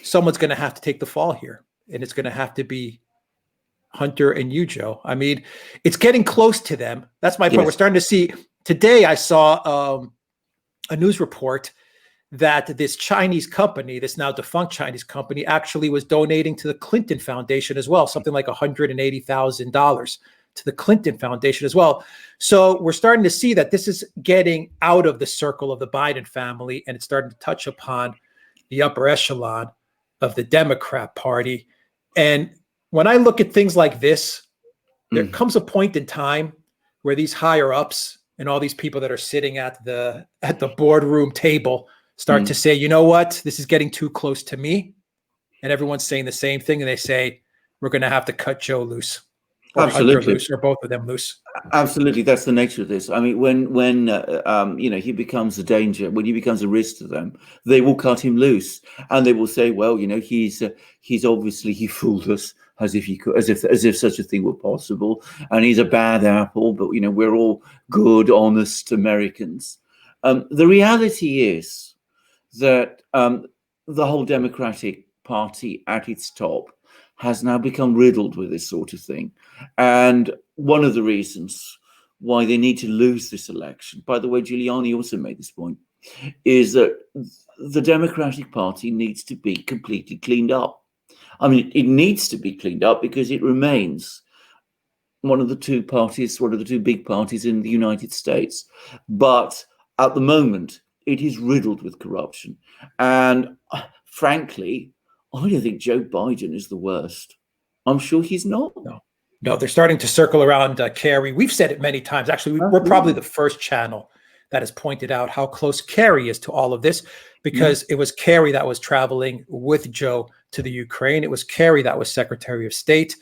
someone's going to have to take the fall here, and it's going to have to be Hunter and you, Joe. I mean, it's getting close to them. That's my point. We're starting to see. Today, I saw a news report that this Chinese company, this now defunct Chinese company, actually was donating to the Clinton Foundation as well, something like $180,000 to the Clinton Foundation as well. So we're starting to see that this is getting out of the circle of the Biden family, and it's starting to touch upon the upper echelon of the Democrat Party. And when I look at things like this, there comes a point in time where these higher ups and all these people that are sitting at the boardroom table start to say, you know what, this is getting too close to me. And everyone's saying the same thing. And they say, we're going to have to cut Joe loose, or Hunter loose, or both of them loose. Absolutely. That's the nature of this. I mean, when he becomes a danger, when he becomes a risk to them, they will cut him loose, and they will say, well, he's obviously, he fooled us, as if such a thing were possible, and he's a bad apple, but we're all good, honest Americans. The reality is that the whole Democratic Party at its top has now become riddled with this sort of thing. And one of the reasons why they need to lose this election, by the way, Giuliani also made this point, is that the Democratic Party needs to be completely cleaned up. I mean, it needs to be cleaned up because it remains one of the two big parties in the United States. But at the moment, it is riddled with corruption. And frankly, I don't think Joe Biden is the worst. I'm sure he's not. No, they're starting to circle around Kerry. We've said it many times. Actually, we're probably the first channel that has pointed out how close Kerry is to all of this, because it was Kerry that was traveling with Joe to the Ukraine. It was Kerry that was Secretary of State.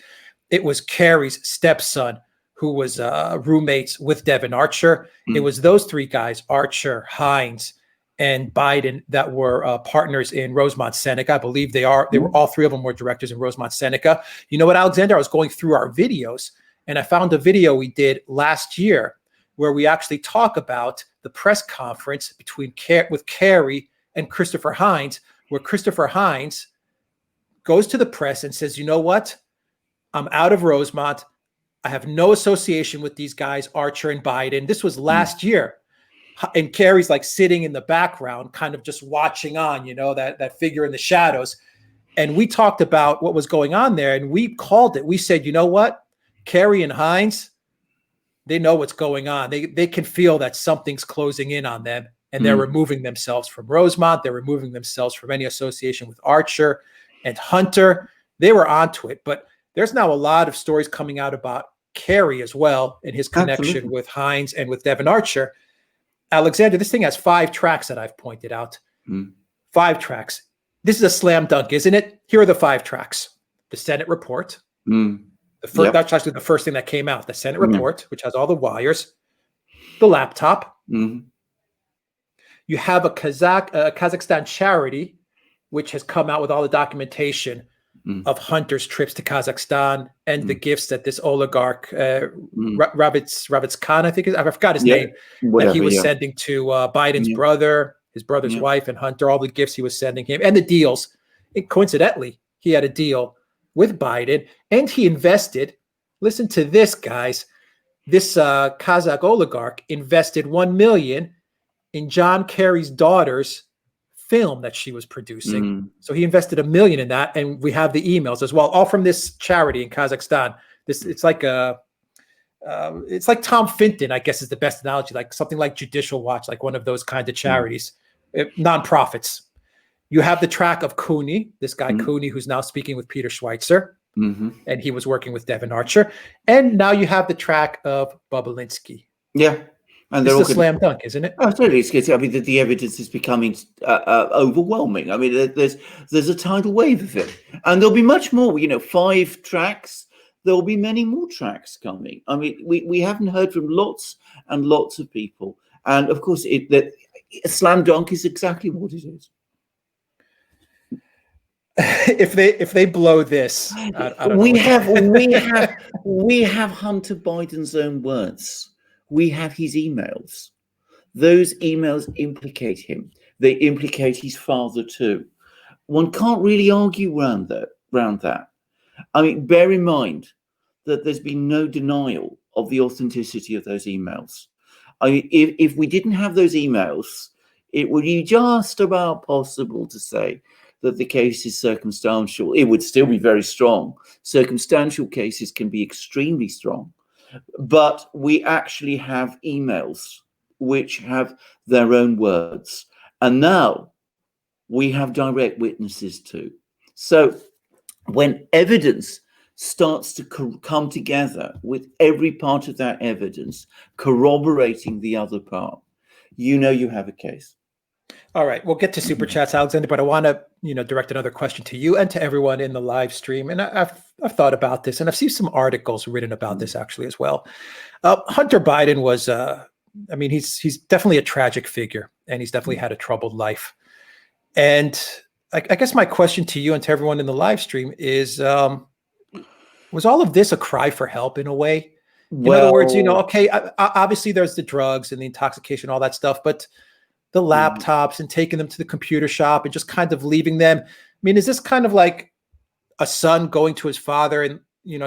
It was Kerry's stepson who was roommates with Devon Archer. It was those three guys, Archer, Hines, and Biden, that were partners in Rosemont Seneca. I believe they were all three of them were directors in Rosemont Seneca. You know what, Alexander? I was going through our videos, and I found a video we did last year where we actually talk about the press conference with Kerry and Christopher Hines, where Christopher Hines goes to the press and says, you know what? I'm out of Rosemont. I have no association with these guys, Archer and Biden. This was last year. And Kerry's like sitting in the background, kind of just watching on, that figure in the shadows. And we talked about what was going on there, and we called it. We said, you know what? Kerry and Hines, they know what's going on. They can feel that something's closing in on them, and they're removing themselves from Rosemont. They're removing themselves from any association with Archer and Hunter. They were onto it. But there's now a lot of stories coming out about Kerry as well and his connection with Hines and with Devon Archer. Alexander, this thing has 5 tracks that I've pointed out. 5 tracks. This is a slam dunk, isn't it? Here are the 5 tracks. The Senate report. That's actually the first thing that came out. The Senate report, which has all the wires. The laptop. You have a Kazakhstan charity, which has come out with all the documentation of Hunter's trips to Kazakhstan and the gifts that this oligarch, Rabitz Khan, I think I forgot his name, that he was sending to Biden's brother, his brother's wife, and Hunter, all the gifts he was sending him, and the deals. Coincidentally, he had a deal with Biden, and he invested, listen to this, guys, this Kazakh oligarch invested $1 million in John Kerry's daughter's film that she was producing. So he invested $1 million in that, and we have the emails as well, all from this charity in Kazakhstan. It's like Tom Finton, I guess is the best analogy, like something like Judicial Watch, like one of those kind of charities, nonprofits. You have the track of Cooney, this guy Cooney, who's now speaking with Peter Schweitzer, and he was working with Devon Archer. And now you have the track of Bobulinski. Yeah. And it's a slam dunk, isn't it? Absolutely. I mean, the evidence is becoming overwhelming. I mean, there's a tidal wave of it. And there'll be much more, 5 tracks. There'll be many more tracks coming. I mean, we haven't heard from lots and lots of people. And of course, a slam dunk is exactly what it is. If they blow this, I don't we know. have Hunter Biden's own words. We have his emails. Those emails implicate him. They implicate his father too. One can't really argue around that. I mean, bear in mind that there's been no denial of the authenticity of those emails. I mean, if we didn't have those emails, it would be just about possible to say that the case is circumstantial. It would still be very strong. Circumstantial cases can be extremely strong. But we actually have emails which have their own words. And now we have direct witnesses too. So when evidence starts to come together with every part of that evidence corroborating the other part, you have a case. All right, we'll get to super chats, Alexander, but I want to, direct another question to you and to everyone in the live stream. And I've thought about this, and I've seen some articles written about this actually as well. Hunter Biden was, he's definitely a tragic figure, and he's definitely had a troubled life. And I guess my question to you and to everyone in the live stream is, was all of this a cry for help in a way? In other words, okay, obviously there's the drugs and the intoxication, all that stuff, but the laptops and taking them to the computer shop and just kind of leaving them. I mean, is this kind of like a son going to his father and,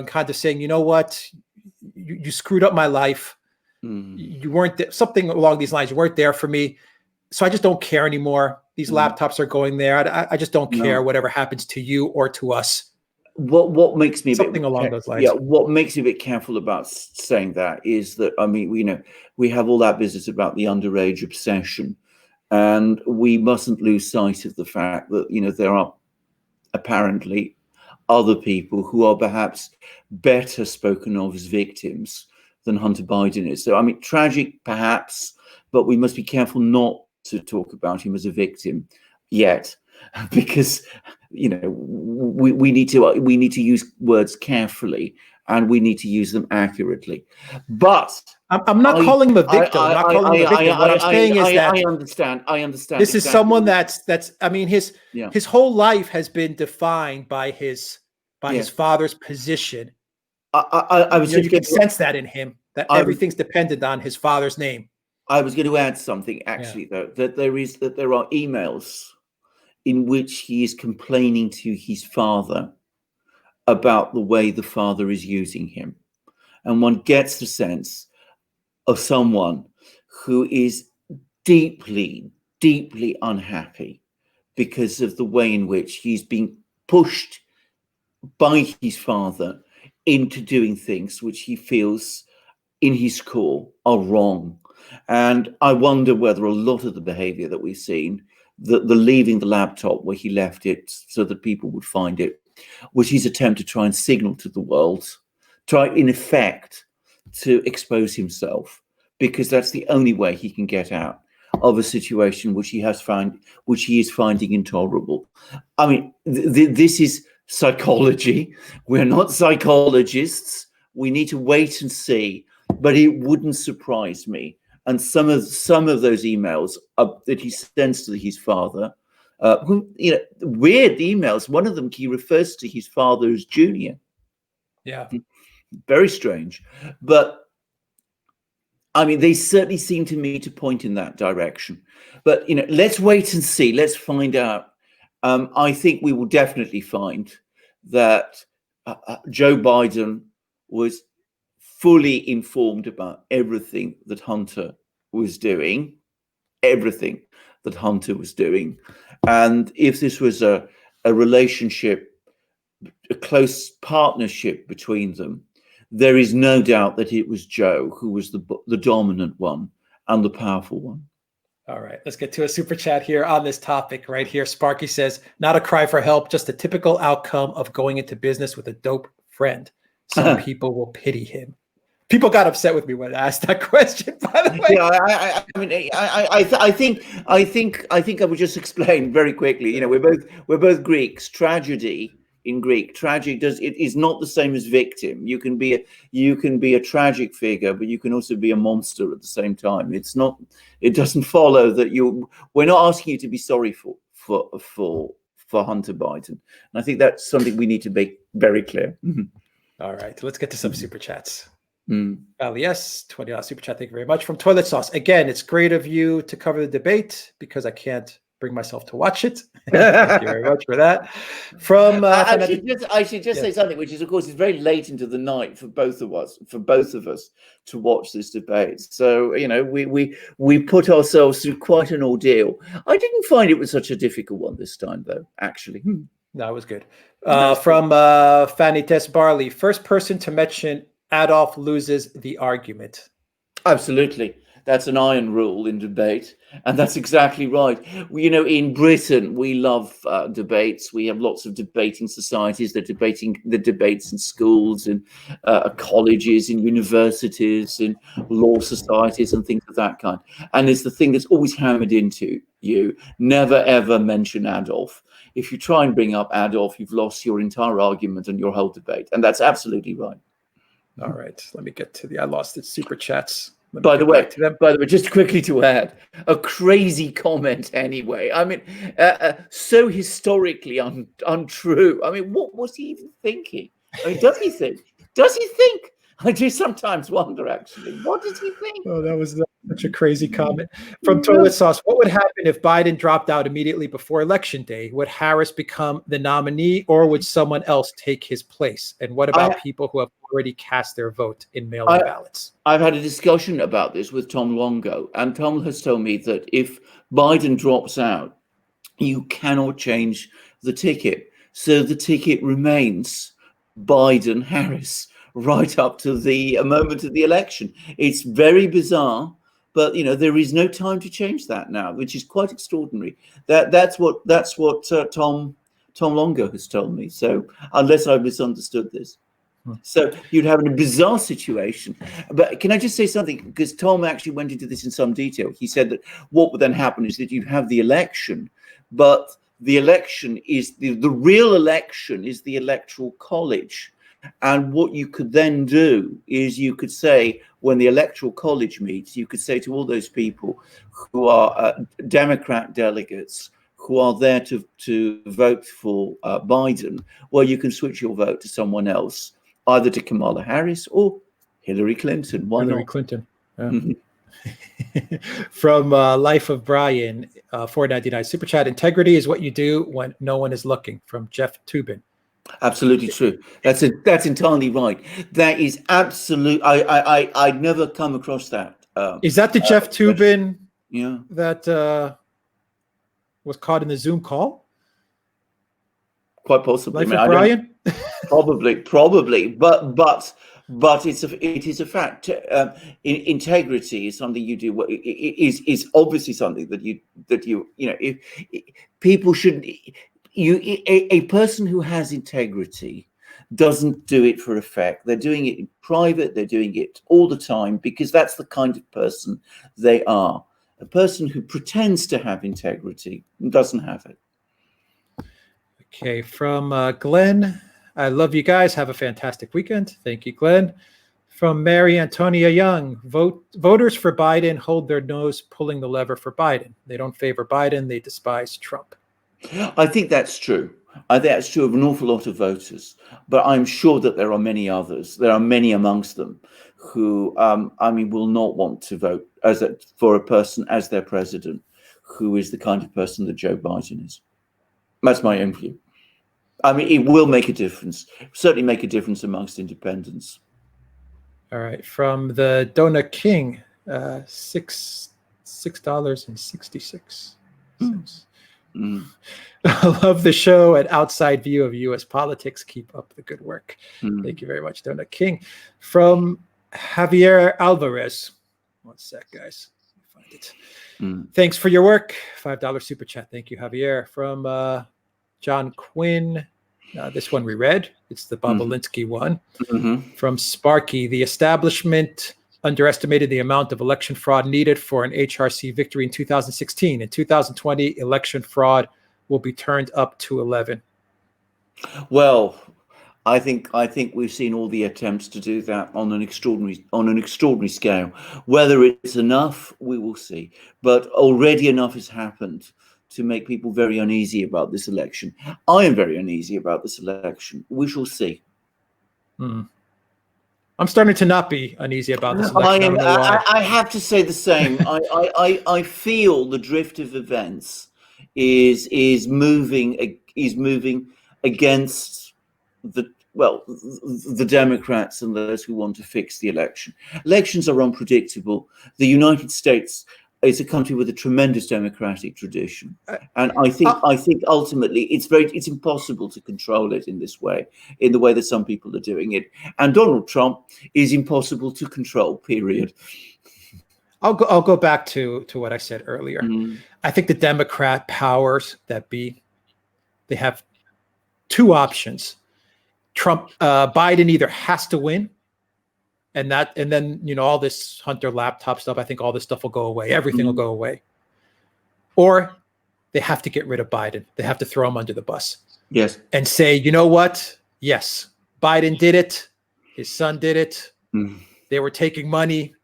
kind of saying, you know what, you screwed up my life. You weren't something along these lines. You weren't there for me. So I just don't care anymore. These laptops are going there. I just don't care whatever happens to you or to us. What makes me something along those lines? Yeah, what makes me a bit careful about saying that is that, I mean, we have all that business about the underage obsession. And we mustn't lose sight of the fact that, there are apparently other people who are perhaps better spoken of as victims than Hunter Biden is. So, I mean, tragic perhaps, but we must be careful not to talk about him as a victim yet, because, we need to use words carefully, and we need to use them accurately. But I'm not calling him a victim. I'm not calling him a victim. What I'm saying is that I understand. This is someone that's. I mean, his whole life has been defined by his father's position. I was. You can sense that in him, that everything's dependent on his father's name. I was going to add something actually, though, that there are emails in which he is complaining to his father about the way the father is using him. And one gets the sense of someone who is deeply, deeply unhappy because of the way in which he's being pushed by his father into doing things which he feels in his core are wrong. And I wonder whether a lot of the behavior that we've seen, the leaving the laptop where he left it so that people would find it, was his attempt to try and signal to the world, try in effect to expose himself, because that's the only way he can get out of a situation which he is finding intolerable. I mean, this is psychology. We're not psychologists. We need to wait and see. But it wouldn't surprise me. And some of those emails that he sends to his father, weird emails. One of them, he refers to his father as Junior. Yeah, very strange. But I mean, they certainly seem to me to point in that direction. But let's wait and see. Let's find out. I think we will definitely find that Joe Biden was fully informed about everything that Hunter was doing, and if this was a relationship, a close partnership between them, there is no doubt that it was Joe who was the dominant one and the powerful one. All right, let's get to a super chat here on this topic right here. Sparky says, not a cry for help, just a typical outcome of going into business with a dope friend. Some people will pity him. People got upset with me when I asked that question, by the way. Yeah, I think I would just explain very quickly. We're both Greeks. Tragedy in Greek, tragic is not the same as victim. You can be a tragic figure, but you can also be a monster at the same time. It doesn't follow that we're not asking you to be sorry for Hunter Biden. And I think that's something we need to make very clear. All right, let's get to some super chats. Yes, $20 super chat. Thank you very much. From Toilet Sauce. Again, it's great of you to cover the debate because I can't bring myself to watch it. Thank you very much for that. From I should just say something, which is, of course, it's very late into the night for both of us to watch this debate. So we put ourselves through quite an ordeal. I didn't find it was such a difficult one this time, though. Actually, no, it was good. From Fanny Tess Barley, first person to mention Adolf loses the argument. Absolutely. That's an iron rule in debate. And that's exactly right. In Britain, we love debates. We have lots of debating societies. They're debating the debates in schools and colleges and universities and law societies and things of that kind. And it's the thing that's always hammered into you. Never, ever mention Adolf. If you try and bring up Adolf, you've lost your entire argument and your whole debate. And that's absolutely right. All right. Let me get to I lost it. Super chats. By the way, just quickly to add, a crazy comment anyway. I mean, so historically untrue. I mean, what was he even thinking? I mean, does he think? I do sometimes wonder, actually. What does he think? Oh, that was such a crazy comment. From Toilet Sauce, what would happen if Biden dropped out immediately before Election Day? Would Harris become the nominee, or would someone else take his place? And what about people who have already cast their vote in mail-in ballots? I've had a discussion about this with Tom Longo, and Tom has told me that if Biden drops out, you cannot change the ticket. So the ticket remains Biden-Harris right up to the moment of the election. It's very bizarre, but there is no time to change that now, which is quite extraordinary. That's what Tom Longo has told me. So unless I've misunderstood this. So you'd have a bizarre situation. But can I just say something? Because Tom actually went into this in some detail. He said that what would then happen is that you'd have the election, but the election is the real election is the Electoral College. And what you could then do is you could say, when the Electoral College meets, you could say to all those people who are Democrat delegates who are there to vote for Biden, well, you can switch your vote to someone else, either to Kamala Harris or Hillary Clinton. Why Hillary not? Clinton. Yeah. From Life of Brian, $4.99 super chat. Integrity is what you do when no one is looking. From Jeff Tubin. Absolutely true. That's entirely right. That is absolute. I'd never come across that. Is that the Jeff expression. Toobin Yeah, that was caught in the Zoom call? quite possibly. I Life mean, of I don't. Brian? Probably, but it is a fact. Integrity is something you do. Is obviously something that you know. If people should, a person who has integrity doesn't do it for effect. They're doing it in private. They're doing it all the time because that's the kind of person they are. A person who pretends to have integrity doesn't have it. Okay, from Glenn. I love you guys. Have a fantastic weekend. Thank you, Glenn. From Mary Antonia Young. Voters for Biden hold their nose pulling the lever for Biden. They don't favor Biden. They despise Trump. I think that's true. I think that's true of an awful lot of voters, but I'm sure that there are many others. There are many amongst them who, will not want to vote for a person as their president who is the kind of person that Joe Biden is. That's my own view. I mean, it will make a difference. Certainly make a difference amongst independents. All right, from the Donut King, $6.66. I love the show and outside view of U.S. politics. Keep up the good work. Thank you very much, Donut King. From Javier Alvarez. 1 sec, guys. Let me find it. Thanks for your work. $5 super chat. Thank you, Javier. From John Quinn. This one we read. It's the Bobulinski one. From Sparky. The establishment underestimated the amount of election fraud needed for an HRC victory in 2016. In 2020, election fraud will be turned up to 11. Well, I think we've seen all the attempts to do that on an extraordinary scale. Whether it's enough, we will see. But already enough has happened to make people very uneasy about this election. I am very uneasy about this election. We shall see. I'm starting to not be uneasy about this election. I don't know why. I have to say the same. I feel the drift of events is moving against the Democrats and those who want to fix the election. Elections are unpredictable. The United States is a country with a tremendous democratic tradition, and I think ultimately it's impossible to control it in this way, in the way that some people are doing it. And Donald Trump is impossible to control. Period. I'll go back to what I said earlier. I think the Democrat powers that be, they have two options. Biden either has to win, and then all this Hunter laptop stuff, I think all this stuff will go away. Everything will go away. Or they have to get rid of Biden. They have to throw him under the bus. Yes. And say, you know what? Yes, Biden did it. His son did it. They were taking money.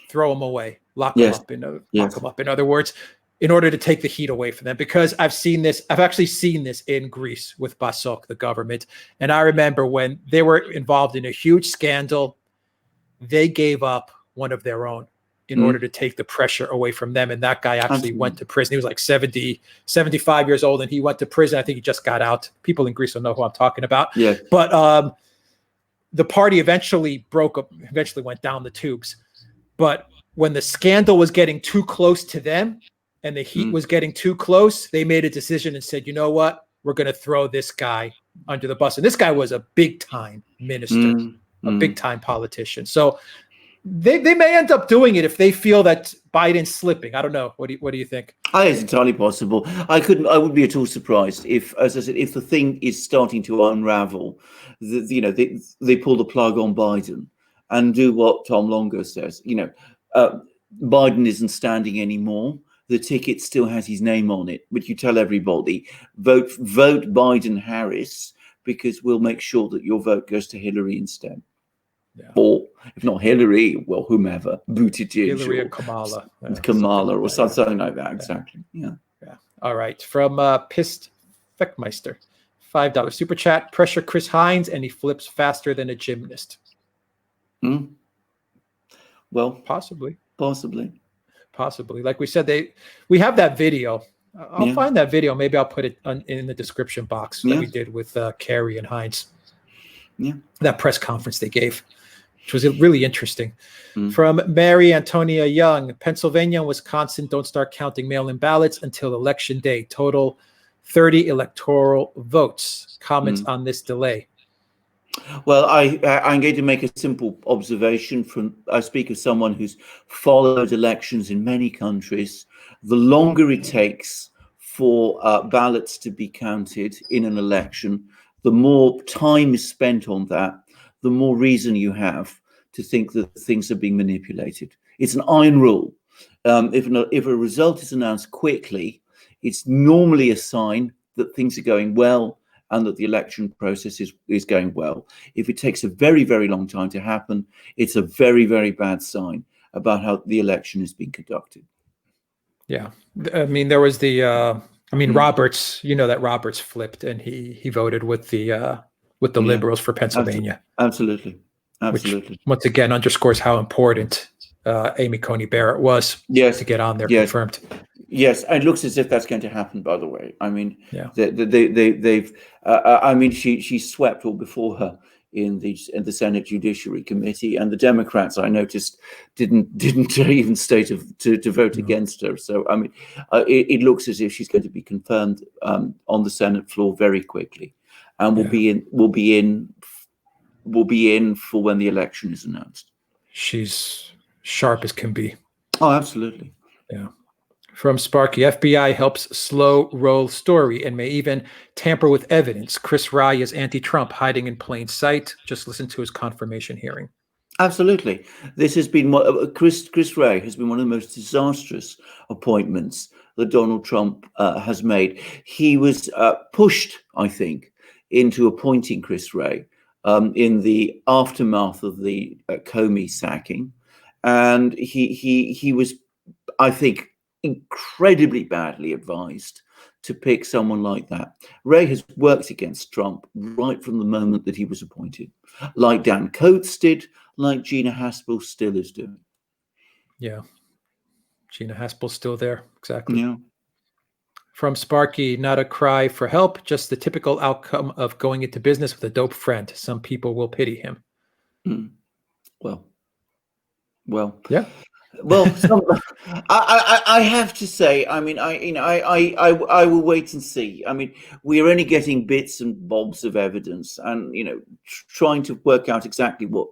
Throw him away. Lock him up. Lock him up. In other words, in order to take the heat away from them, because I've actually seen this in Greece with PASOK, the government. And I remember when they were involved in a huge scandal, they gave up one of their own in order to take the pressure away from them. And that guy actually went to prison. He was like 70, 75 years old, and he went to prison. I think he just got out. People in Greece don't know who I'm talking about. Yeah. But the party eventually broke up, eventually went down the tubes. But when the scandal was getting too close to them and the heat was getting too close, they made a decision and said, you know what? We're going to throw this guy under the bus. And this guy was a big-time minister, a big-time politician. So they may end up doing it if they feel that Biden's slipping. I don't know. What do you think? I think it's entirely possible. I wouldn't be at all surprised if, as I said, if the thing is starting to unravel, they pull the plug on Biden and do what Tom Longo says. Biden isn't standing anymore. The ticket still has his name on it, but you tell everybody, vote Biden-Harris, because we'll make sure that your vote goes to Hillary instead. Yeah. Or if not Hillary, well, whomever, Buttigieg, Hillary or Kamala. Kamala or something like that. Exactly. Yeah. All right. From Pissed Feckmeister, $5 super chat. Pressure Chris Hines and he flips faster than a gymnast. Well, possibly. Like we said, we have that video. I'll find that video. Maybe I'll put it in the description box that we did with Kerry and Heinz. Yeah. That press conference they gave, which was really interesting. From Mary Antonia Young, Pennsylvania and Wisconsin don't start counting mail-in ballots until election day. Total 30 electoral votes. Comments on this delay? Well, I'm going to make a simple observation. I speak as someone who's followed elections in many countries. The longer it takes for ballots to be counted in an election, the more time is spent on that, the more reason you have to think that things are being manipulated. It's an iron rule. If a result is announced quickly, it's normally a sign that things are going well and that the election process is going well. If it takes a very, very long time to happen, it's a very, very bad sign about how the election is being conducted. Yeah. I mean, there was the, Roberts, that Roberts flipped and he voted with the Liberals for Pennsylvania. Absolutely. Which once again underscores how important Amy Coney Barrett was to get on there confirmed. Yes, and it looks as if that's going to happen. By the way, I mean, she swept all before her in the Senate Judiciary Committee, and the Democrats, I noticed, didn't even stay to vote against her. So I mean, it looks as if she's going to be confirmed on the Senate floor very quickly, and will be in for when the election is announced. She's sharp as can be. Oh, absolutely. Yeah. From Sparky, FBI helps slow roll story and may even tamper with evidence. Chris Rye is anti-Trump, hiding in plain sight. Just listen to his confirmation hearing. Absolutely. This has been Chris Wray has been one of the most disastrous appointments that Donald Trump has made. He was pushed, I think, into appointing Chris Wray in the aftermath of the Comey sacking, and he was, I think, incredibly badly advised to pick someone like that. Wray has worked against Trump right from the moment that he was appointed, like Dan Coates did, like Gina Haspel still is doing. Yeah, Gina Haspel's still there, exactly. Yeah. From Sparky, not a cry for help, just the typical outcome of going into business with a dope friend. Some people will pity him. Well, yeah. Well, I have to say, I mean, I will wait and see. I mean, we are only getting bits and bobs of evidence, and trying to work out exactly what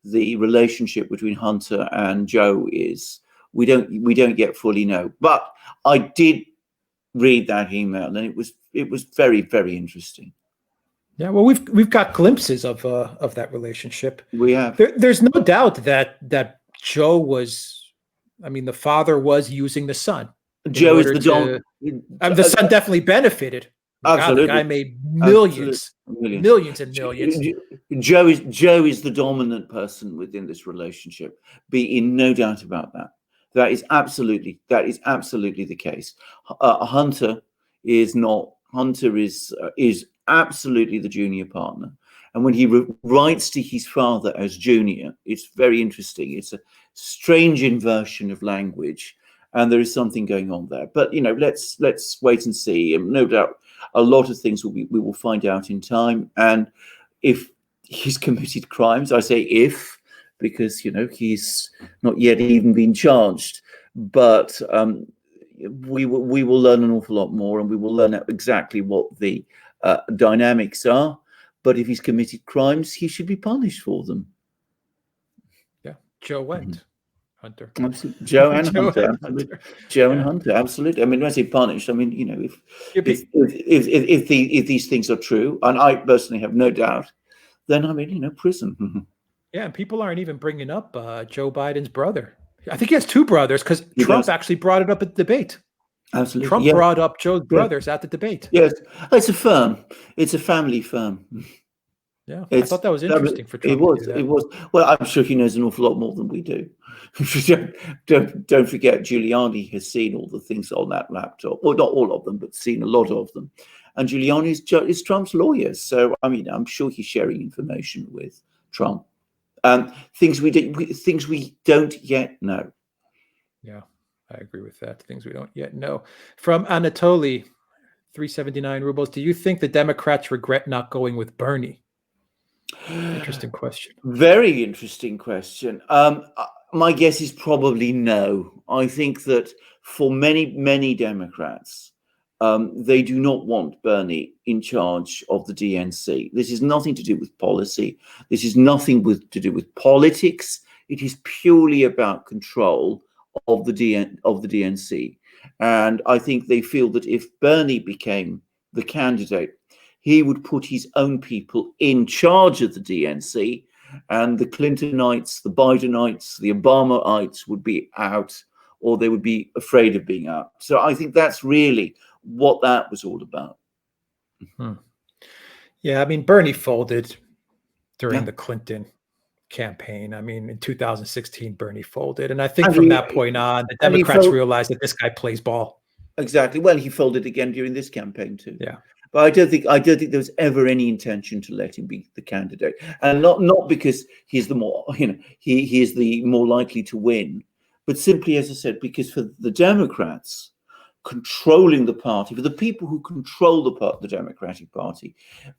the relationship between Hunter and Joe is. We don't yet fully know. But I did read that email, and it was very, very interesting. Yeah, well, we've got glimpses of that relationship. We have. There's no doubt that Joe was. I mean, the father was using the son. Joe is the the son definitely benefited. Absolutely. God, the guy made millions and millions. Joe is the dominant person within this relationship. Be in no doubt about that. That is absolutely the case. Hunter is not. Hunter is absolutely the junior partner. And when he writes to his father as junior, it's very interesting. It's a strange inversion of language, and there is something going on there. But let's wait and see. And no doubt, a lot of things we will find out in time. And if he's committed crimes, I say if, because he's not yet even been charged. But we will learn an awful lot more, and we will learn exactly what the dynamics are. But if he's committed crimes, he should be punished for them. Yeah, Joe went. Hunter. Absolutely. Joe and Hunter. Absolutely. Joe and Hunter. Absolutely. I mean, when I say punished, I mean, if these things are true, and I personally have no doubt, then I mean, prison. Yeah, and people aren't even bringing up Joe Biden's brother. I think he has two brothers because Trump actually brought it up at the debate. Absolutely. Trump brought up Joe's brothers at the debate. Yes. It's a firm. It's a family firm. Yeah. I thought that was interesting for Trump. It was. Well, I'm sure he knows an awful lot more than we do. Don't forget, Giuliani has seen all the things on that laptop. Well, not all of them, but seen a lot of them. And Giuliani is Trump's lawyer. So, I mean, I'm sure he's sharing information with Trump. Things we don't yet know. Yeah. I agree with that. Things we don't yet know. From Anatoly, 379 rubles. Do you think the Democrats regret not going with Bernie? Interesting question. Very interesting question. My guess is probably no. I think that for many Democrats, they do not want Bernie in charge of the DNC. This is nothing to do with policy. This is nothing to do with politics. It is purely about control of the DNC. And I think they feel that if Bernie became the candidate, he would put his own people in charge of the DNC, and the Clintonites, the Bidenites, the Obamaites would be out, or they would be afraid of being out. So I think that's really what that was all about. Yeah, I mean, Bernie folded during the Clinton campaign. I mean, in 2016, Bernie folded. And I think from that point on, the Democrats realized that this guy plays ball. Exactly. Well, he folded again during this campaign too. Yeah. But I don't think there was ever any intention to let him be the candidate, and not because he's the more, he is the more likely to win, but simply, as I said, because for the Democrats controlling the party, for the people who control the Democratic Party,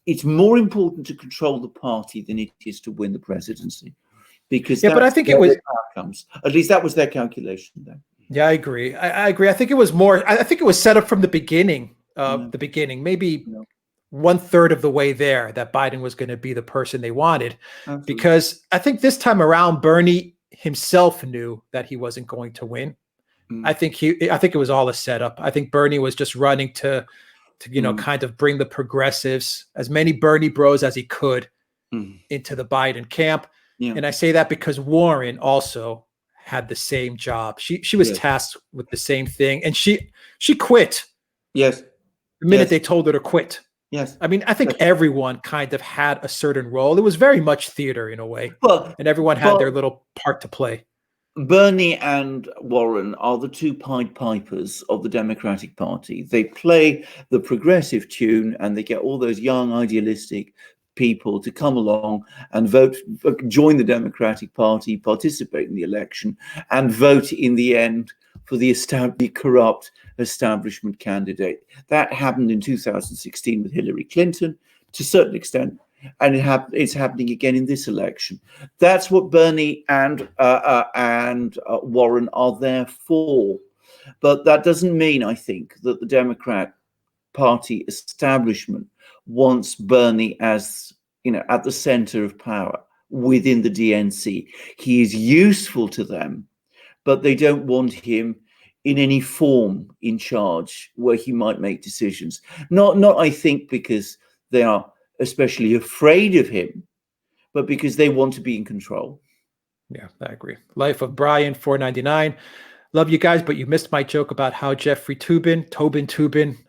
it's more important to control the party than it is to win the presidency, because but I think it was outcomes. At least that was their calculation then. Yeah, I agree. I agree. I think it was more. I think it was set up from the beginning. Maybe 1/3 of the way there, that Biden was going to be the person they wanted. Absolutely. Because I think this time around, Bernie himself knew that he wasn't going to win. I think it was all a setup. I think Bernie was just running to kind of bring the progressives, as many Bernie bros as he could, into the Biden camp. Yeah. And I say that because Warren also had the same job. She was tasked with the same thing, and she quit. Yes. The minute they told her to quit. Yes. I mean, I think everyone kind of had a certain role. It was very much theater in a way. And everyone had their little part to play. Bernie and Warren are the two Pied Pipers of the Democratic Party. They play the progressive tune, and they get all those young, idealistic people to come along and vote, join the Democratic Party, participate in the election, and vote in the end for the corrupt establishment candidate. That happened in 2016 with Hillary Clinton to a certain extent, and it's happening again in this election. That's what Bernie and Warren are there for. But that doesn't mean, I think, that the Democrat Party establishment wants Bernie as, at the center of power within the DNC. He is useful to them, but they don't want him in any form in charge where he might make decisions. Not I think because they are especially afraid of him, but because they want to be in control. Yeah, I agree. Life of Brian, 499. Love you guys, but you missed my joke about how Jeffrey Toobin,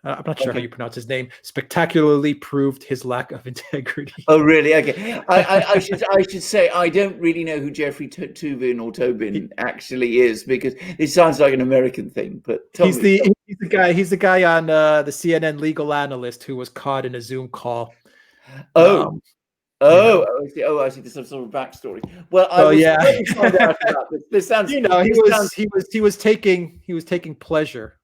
I'm not sure how you pronounce his name, spectacularly proved his lack of integrity. Oh, really? Okay. I should say I don't really know who Jeffrey Toobin actually is, because it sounds like an American thing. But he's the guy on the CNN legal analyst who was caught in a Zoom call. I see. There's some sort of backstory. Well, find out about this. This sounds. He was taking pleasure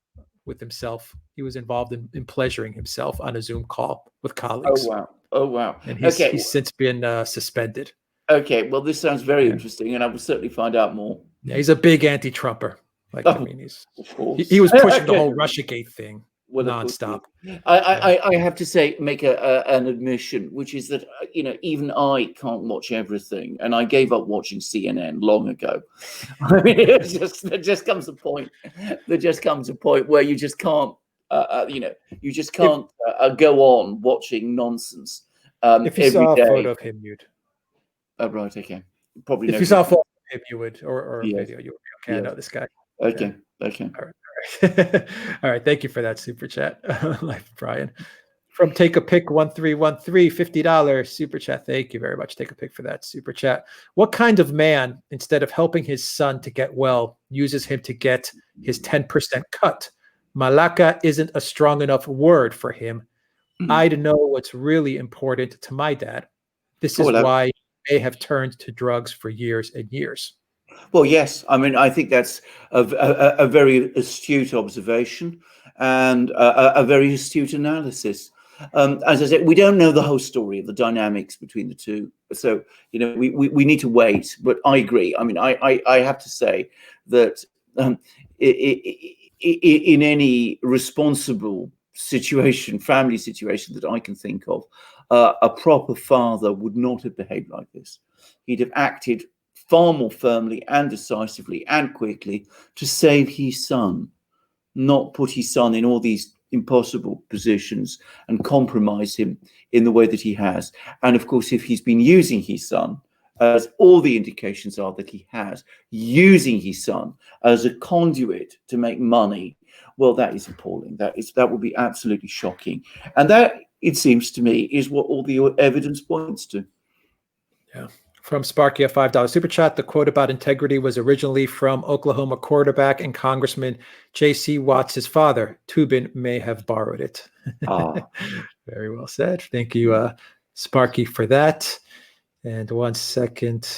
with himself. He was involved in pleasuring himself on a Zoom call with colleagues. Oh wow. And he's since been suspended. Okay. Well, this sounds very interesting, and I will certainly find out more. Yeah, he's a big anti-Trumper. I mean, he was pushing the whole Russiagate thing. Nonstop. I have to say, make an admission, which is that even I can't watch everything, and I gave up watching CNN long ago. I mean, there just comes a point where you just can't, go on watching nonsense. If you saw a photo of him, you'd. Oh right, okay. Probably. If you saw a photo of him, you would, or a video, you would be okay. I know this guy. Okay. All right. All right. Thank you for that super chat, Life Brian. From Take a Pick 1313, $50 super chat. Thank you very much. Take a Pick for that super chat. What kind of man, instead of helping his son to get well, uses him to get his 10% cut? Malaka isn't a strong enough word for him. I'd know what's really important to my dad. This is why he may have turned to drugs for years and years. Well, yes. I mean, I think that's a very astute observation and a very astute analysis. As I said, we don't know the whole story of the dynamics between the two. So, we need to wait. But I agree. I mean, I have to say that in any responsible situation, family situation that I can think of, a proper father would not have behaved like this. He'd have acted far more firmly and decisively and quickly to save his son, not put his son in all these impossible positions and compromise him in the way that he has. And of course, if he's been using his son, as all the indications are that he has, using his son as a conduit to make money, well, that is appalling. That would be absolutely shocking. And that, it seems to me, is what all the evidence points to. Yeah. From Sparky, a $5 super chat. The quote about integrity was originally from Oklahoma quarterback and Congressman J.C. Watts' father. Tubin may have borrowed it. Very well said. Thank you, Sparky, for that. And 1 second.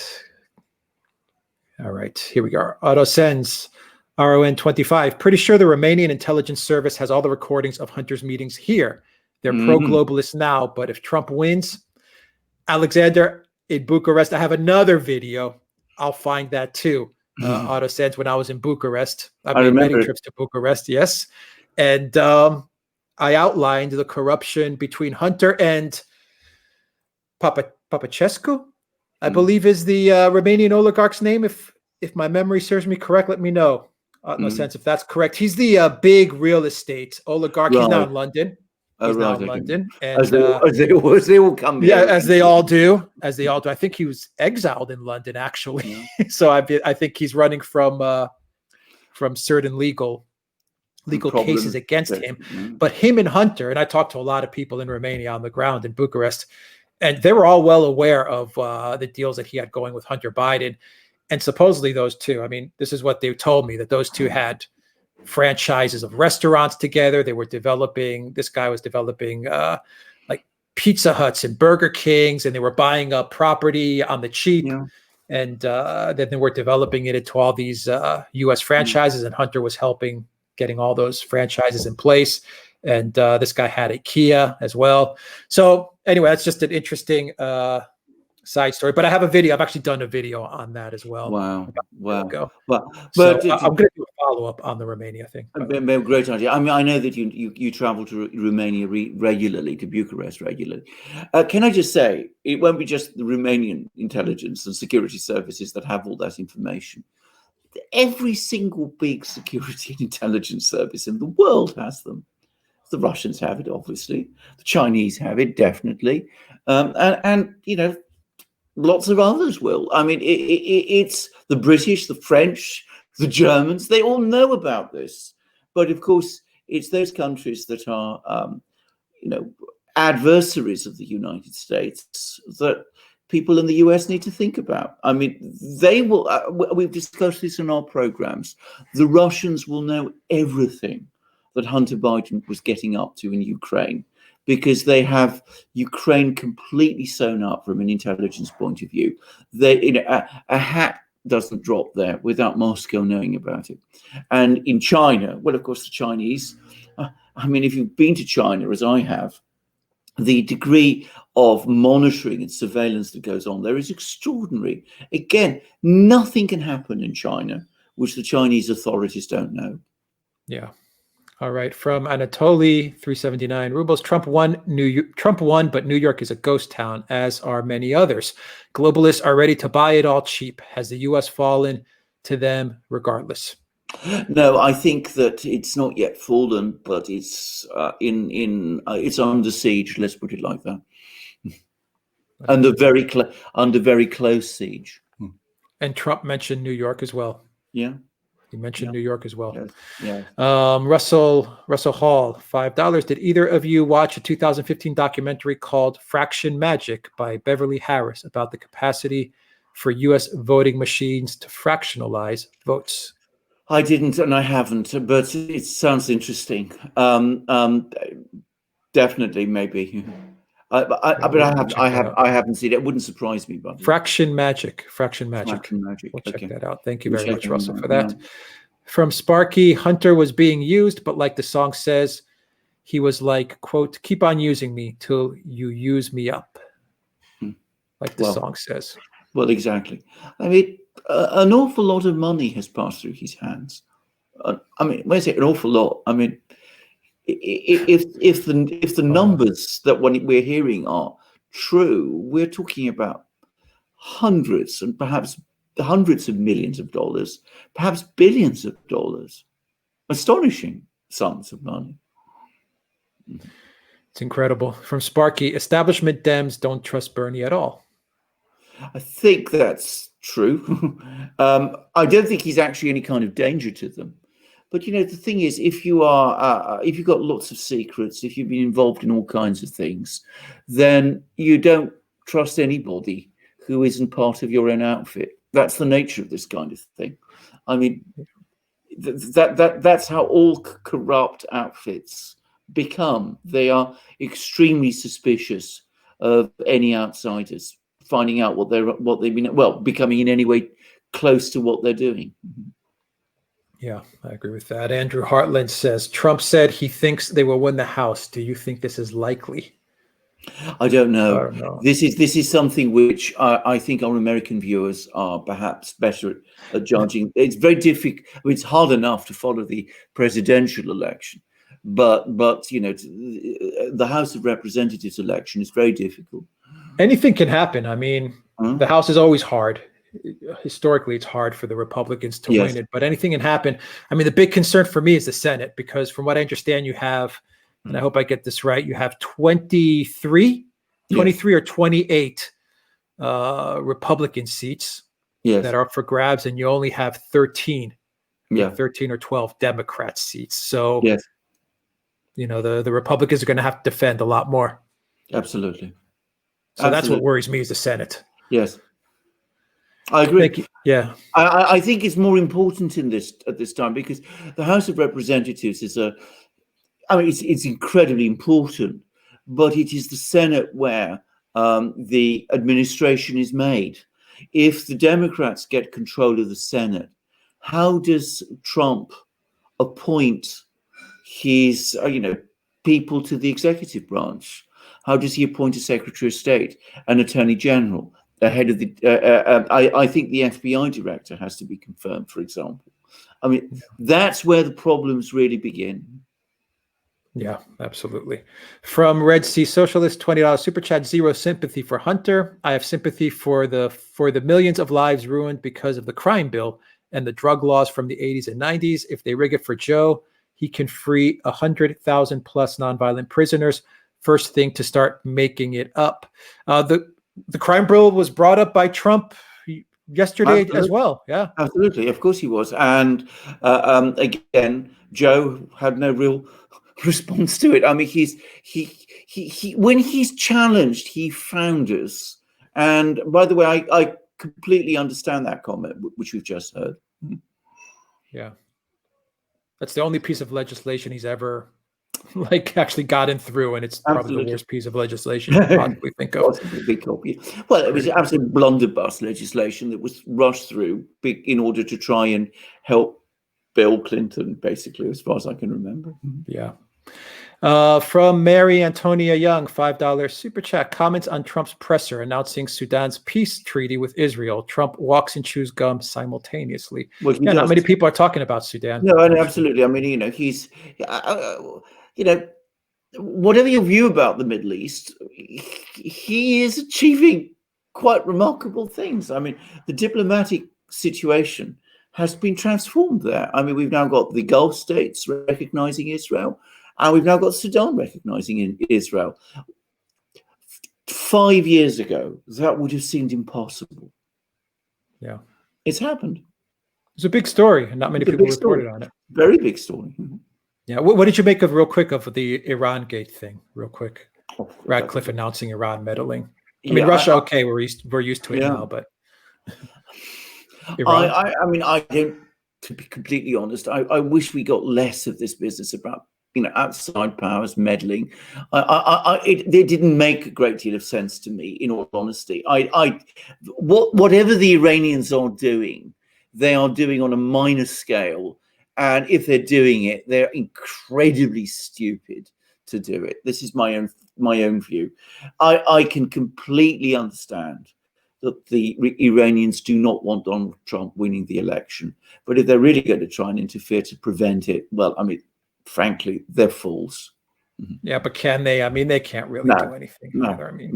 All right, here we go. Auto sends RON25. Pretty sure the Romanian intelligence service has all the recordings of Hunter's meetings here. They're pro-globalist now, but if Trump wins, Alexander, in Bucharest, I have another video. I'll find that too. Auto sends when I was in Bucharest. I made many trips to Bucharest, yes. And I outlined the corruption between Hunter and Papacescu, I believe is the Romanian oligarch's name. If my memory serves me correct, let me know. No sense if that's correct. He's the big real estate oligarch. Right. He's now in London. He's now in London, and as they all come. Yeah, as they all do. I think he was exiled in London, actually. Yeah. So I think he's running from certain legal cases against him. Mm-hmm. But him and Hunter, and I talked to a lot of people in Romania on the ground in Bucharest, and they were all well aware of the deals that he had going with Hunter Biden, and supposedly those two. I mean, this is what they told me, that those two had franchises of restaurants together. They were developing, this guy was developing like Pizza Huts and Burger Kings, and they were buying up property on the cheap. Yeah. And then they were developing it into all these US franchises, and Hunter was helping getting all those franchises in place. And this guy had IKEA as well. So anyway, that's just an interesting side story, but I have a video. I've actually done a video on that as well. Wow. Well, so I'm going to do a follow-up on the Romania thing. Great idea. I mean, I know that you travel to Romania regularly, to Bucharest regularly. Can I just say, it won't be just the Romanian intelligence and security services that have all that information. Every single big security and intelligence service in the world has them. The Russians have it, obviously. The Chinese have it, definitely. And lots of others will. I mean, it's the British, the French, the Germans, they all know about this. But of course, it's those countries that are, adversaries of the United States that people in the US need to think about. I mean, they will, we've discussed this in our programs. The Russians will know everything that Hunter Biden was getting up to in Ukraine, because they have Ukraine completely sewn up from an intelligence point of view. They, a hat doesn't drop there without Moscow knowing about it. And in China, well, of course, the Chinese, I mean, if you've been to China, as I have, the degree of monitoring and surveillance that goes on there is extraordinary. Again, nothing can happen in China which the Chinese authorities don't know. Yeah. All right, from Anatoly, 379 rubles. Trump won, but New York is a ghost town, as are many others. Globalists are ready to buy it all cheap. Has the U.S. fallen to them regardless? No, I think that it's not yet fallen, but it's it's under siege. Let's put it like that. Under very close siege. And Trump mentioned New York as well. Yeah. You mentioned New York as well. Yes. Russell Hall, $5. Did either of you watch a 2015 documentary called Fraction Magic by Beverly Harris about the capacity for U.S. voting machines to fractionalize votes? I didn't, and I haven't, but it sounds interesting. Definitely, maybe. I haven't seen it. It wouldn't surprise me, buddy. Fraction Magic. We'll check that out. Thank you very much, Russell, for that. From Sparky, Hunter was being used, but like the song says, he was like, quote, keep on using me till you use me up. Like the song says. Well, exactly. I mean, an awful lot of money has passed through his hands. I mean, when I say an awful lot, I mean, if the numbers that we're hearing are true, we're talking about hundreds and perhaps hundreds of millions of dollars, perhaps billions of dollars. Astonishing sums of money. It's incredible. From Sparky, establishment Dems don't trust Bernie at all. I think that's true. I don't think he's actually any kind of danger to them. But, you know, the thing is, if you've got lots of secrets, if you've been involved in all kinds of things, then you don't trust anybody who isn't part of your own outfit. That's the nature of this kind of thing. I mean, that's how all corrupt outfits become. They are extremely suspicious of any outsiders finding out what they've been, well, becoming in any way close to what they're doing. Yeah, I agree with that. Andrew Hartland says, Trump said he thinks they will win the House. Do you think this is likely? I don't know. This is something which I think our American viewers are perhaps better at judging. It's very difficult. I mean, it's hard enough to follow the presidential election, but you know, the House of Representatives election is very difficult. Anything can happen. I mean, the House is always hard. Historically, it's hard for the Republicans to win it, but anything can happen. I mean, the big concern for me is the Senate, because from what I understand, you have, and I hope I get this right, you have 23 or 28 Republican seats that are up for grabs, and you only have 13 or 12 Democrat seats. So, you know, the Republicans are going to have to defend a lot more. Absolutely. So that's what worries me is the Senate. Yes. I agree. Thank you. Yeah, I think it's more important at this time, because the House of Representatives is it's incredibly important, but it is the Senate where the administration is made. If the Democrats get control of the Senate, how does Trump appoint his people to the executive branch? How does he appoint a Secretary of State, an Attorney General? Ahead of the, I think the FBI director has to be confirmed, for example. I mean, that's where the problems really begin. Yeah, absolutely. From Red Sea Socialist, $20 super chat. Zero sympathy for Hunter. I have sympathy for the millions of lives ruined because of the crime bill and the drug laws from the 80s and 90s. If they rig it for Joe, he can free 100,000 plus nonviolent prisoners. First thing to start making it up. The crime bill was brought up by Trump yesterday as well. Yeah, absolutely. Of course he was. And again, Joe had no real response to it. I mean, he when he's challenged, he founders. And by the way, I completely understand that comment, which we've just heard. Yeah, that's the only piece of legislation he's ever actually gotten through, and it's probably the worst piece of legislation you can possibly think of. Well, it was absolute blunderbuss legislation that was rushed through in order to try and help Bill Clinton, basically, as far as I can remember. Yeah. From Mary Antonia Young, $5 super chat. Comments on Trump's presser announcing Sudan's peace treaty with Israel. Trump walks and chews gum simultaneously. Well, not many people are talking about Sudan. No, absolutely. I mean, he's, whatever your view about the Middle East, he is achieving quite remarkable things. I mean, the diplomatic situation has been transformed there. I mean, we've now got the Gulf states recognizing Israel, and we've now got Sudan recognizing Israel. 5 years ago, that would have seemed impossible. Yeah. It's happened. It's a big story, and not many people reported on it. Very big story. Yeah. What did you make of the Iran Gate thing, real quick? Radcliffe announcing Iran meddling. I mean, Russia, okay, we're used to it now, but I mean, I don't, to be completely honest, I wish we got less of this business about outside powers meddling. It didn't make a great deal of sense to me, in all honesty. Whatever the Iranians are doing, they are doing on a minor scale, and if they're doing it, they're incredibly stupid to do it. This is my own view. I can completely understand that the Iranians do not want Donald Trump winning the election, but if they're really going to try and interfere to prevent it, well, I mean, frankly, they're fools. Yeah, but can they? I mean, they can't really do anything either. I mean,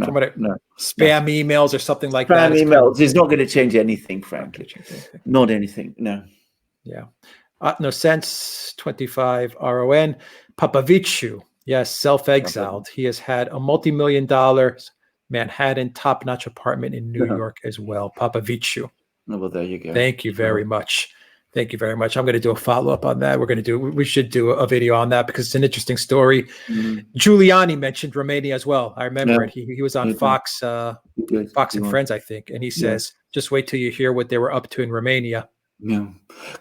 spam emails or something like that. Spam emails is not going to change anything, frankly. Not anything, no. Yeah. No sense, 25 RON. Papavichu, yes, self-exiled. He has had a multi-million-dollar Manhattan top-notch apartment in New York as well. Papavichu. Oh, well, there you go. Thank you very much. Thank you very much. I'm going to do a follow-up on that. We should do a video on that because it's an interesting story. Giuliani mentioned Romania as well. I remember it. He was on Fox and Friends, I think, and he says, just wait till you hear what they were up to in Romania. Yeah,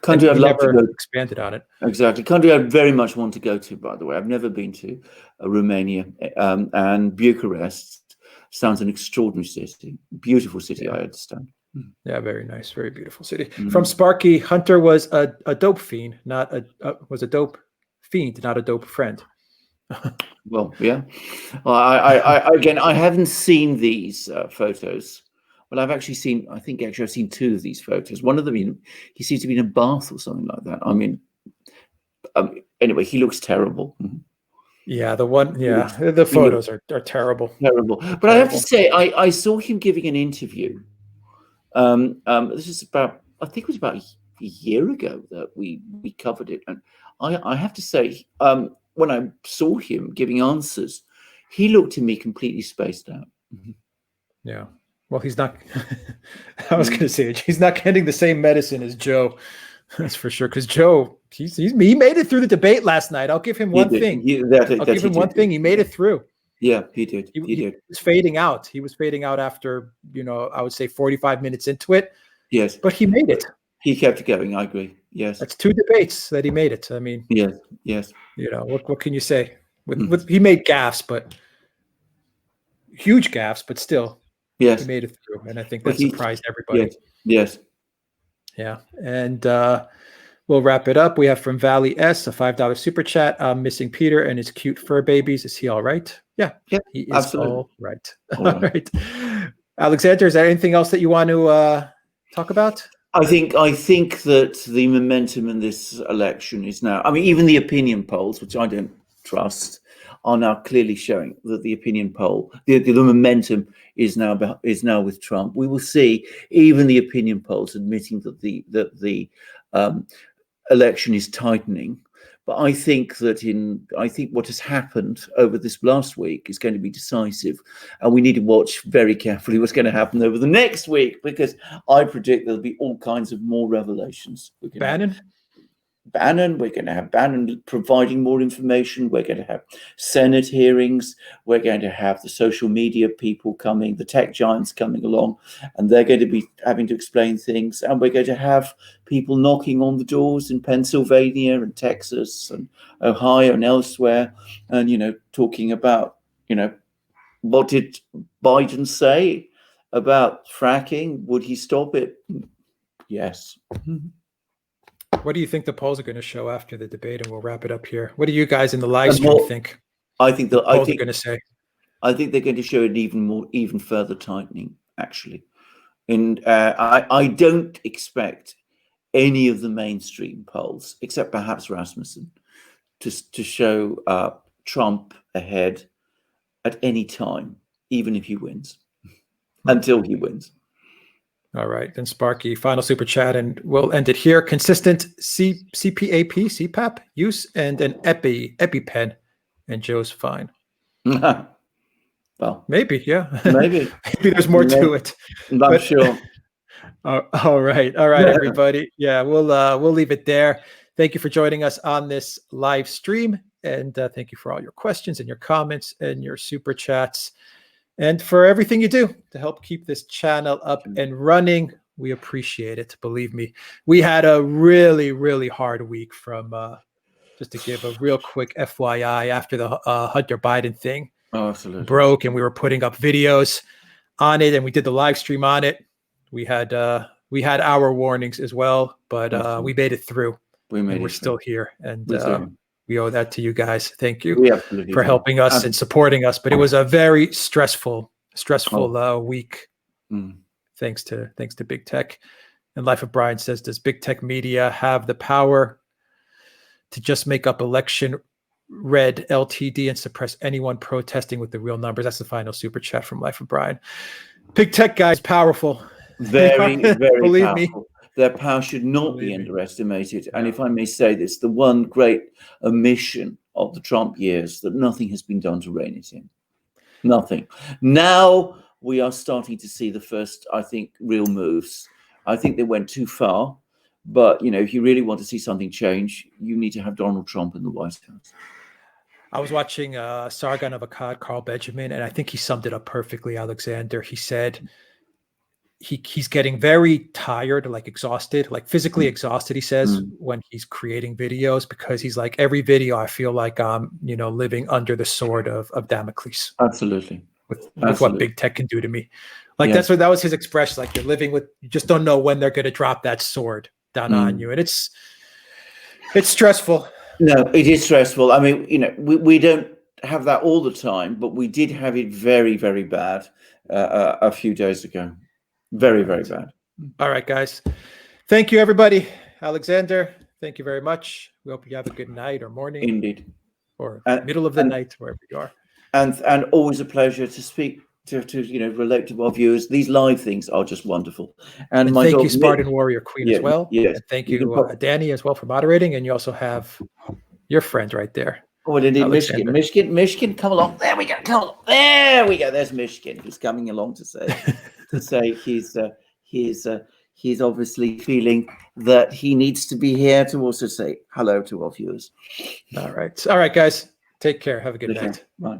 country I'd love to go. Expanded on it. Exactly, country I very much want to go to. By the way, I've never been to Romania, and Bucharest sounds an extraordinary city, beautiful city. I understand. Yeah, very nice, very beautiful city. From Sparky, Hunter was a dope fiend, not a dope friend. Well, yeah. Well, I haven't seen these photos. Well, I've actually seen. I think I've seen two of these photos. One of them, he seems to be in a bath or something like that. I mean, anyway, he looks terrible. Yeah, the photos are terrible. Terrible. But I have to say, I saw him giving an interview. This is about, I think it was about a year ago that we covered it, and I have to say, when I saw him giving answers, he looked to me completely spaced out. Yeah. Well, he's not. I was going to say he's not getting the same medicine as Joe. That's for sure. Because Joe, he made it through the debate last night. I'll give him one thing. I'll give him one thing. He made it through. Yeah, he did. He was fading out. He was fading out after, I would say 45 minutes into it. Yes. But he made it. He kept going. I agree. Yes. That's two debates that he made it. I mean. Yes. What can you say? He made gaffes, but huge gaffes, but still. Yes. He made it through. And I think that surprised everybody. Yes. Yeah. And we'll wrap it up. We have from Valley S, a $5 super chat. I'm missing Peter and his cute fur babies. Is he all right? Yeah, he is absolutely all right. All right. Alexander, is there anything else that you want to talk about? I think that the momentum in this election is now, I mean, even the opinion polls, which I don't trust, are now clearly showing that the opinion poll, the momentum is now with Trump. We will see even the opinion polls admitting that the election is tightening. But I think what has happened over this last week is going to be decisive, and we need to watch very carefully what's going to happen over the next week, because I predict there'll be all kinds of more revelations. Bannon, we're going to have Bannon providing more information. We're going to have Senate hearings. We're going to have the social media people coming, the tech giants coming along, and they're going to be having to explain things. And we're going to have people knocking on the doors in Pennsylvania and Texas and Ohio and elsewhere, and, talking about, what did Biden say about fracking? Would he stop it? Yes. What do you think the polls are going to show after the debate? And we'll wrap it up here. What do you guys in the live stream think? I think the polls are going to say. I think they're going to show an even further tightening, actually. And I don't expect any of the mainstream polls, except perhaps Rasmussen, to show Trump ahead at any time, even if he wins, until he wins. All right, then Sparky, final super chat, and we'll end it here. Consistent CPAP use and an EpiPen, and Joe's fine. Well, maybe, yeah. Maybe there's more to it. I'm sure. All right, everybody. Yeah, we'll leave it there. Thank you for joining us on this live stream, and thank you for all your questions and your comments and your super chats. And for everything you do to help keep this channel up and running. We appreciate it. Believe me, we had a really, really hard week from just to give a real quick FYI, after the Hunter Biden thing absolutely. broke and we were putting up videos on it and we did the live stream on it, we had our warnings as well, but we made it through. We're still here, and we owe that to you guys. Thank you for helping us and supporting us. But it was a very stressful week. Thanks to big tech. And Life of Brian says, does big tech media have the power to just make up election red LTD and suppress anyone protesting with the real numbers? That's the final super chat from Life of Brian. Big tech guys, powerful. Very, very Believe powerful. me. Their power should not be underestimated. And if I may say this, the one great omission of the Trump years, that nothing has been done to rein it in. Nothing. Now we are starting to see the first, I think, real moves. I think they went too far. But, you know, if you really want to see something change, you need to have Donald Trump in the White House. I was watching Sargon of Akkad, Carl Benjamin, and I think he summed it up perfectly, Alexander. He said he's getting very tired, like exhausted, like physically exhausted, he says, when he's creating videos, because he's like, every video I feel like I'm, you know, living under the sword of Damocles. Absolutely. With what big tech can do to me. Like that was his expression. Like, you're living with, you just don't know when they're going to drop that sword down on you. And it's stressful. No, it is stressful. I mean, you know, we don't have that all the time, but we did have it very, very bad a few days ago. Very, very bad. All right, guys. Thank you, everybody. Alexander, thank you very much. We hope you have a good night or morning. Indeed. Or middle of the night, wherever you are. And always a pleasure to speak to you know, relate to our viewers. These live things are just wonderful. And my thank you, Spartan Warrior Queen, as well. Yes. And thank you, Danny, as well, for moderating. And you also have your friend right there. Oh, and indeed, Michigan, come along. There we go. Come along. There we go. There's Michigan, who's coming along to say he's obviously feeling that he needs to be here to also say hello to our viewers. All right, guys. Take care. Have a good night. Bye.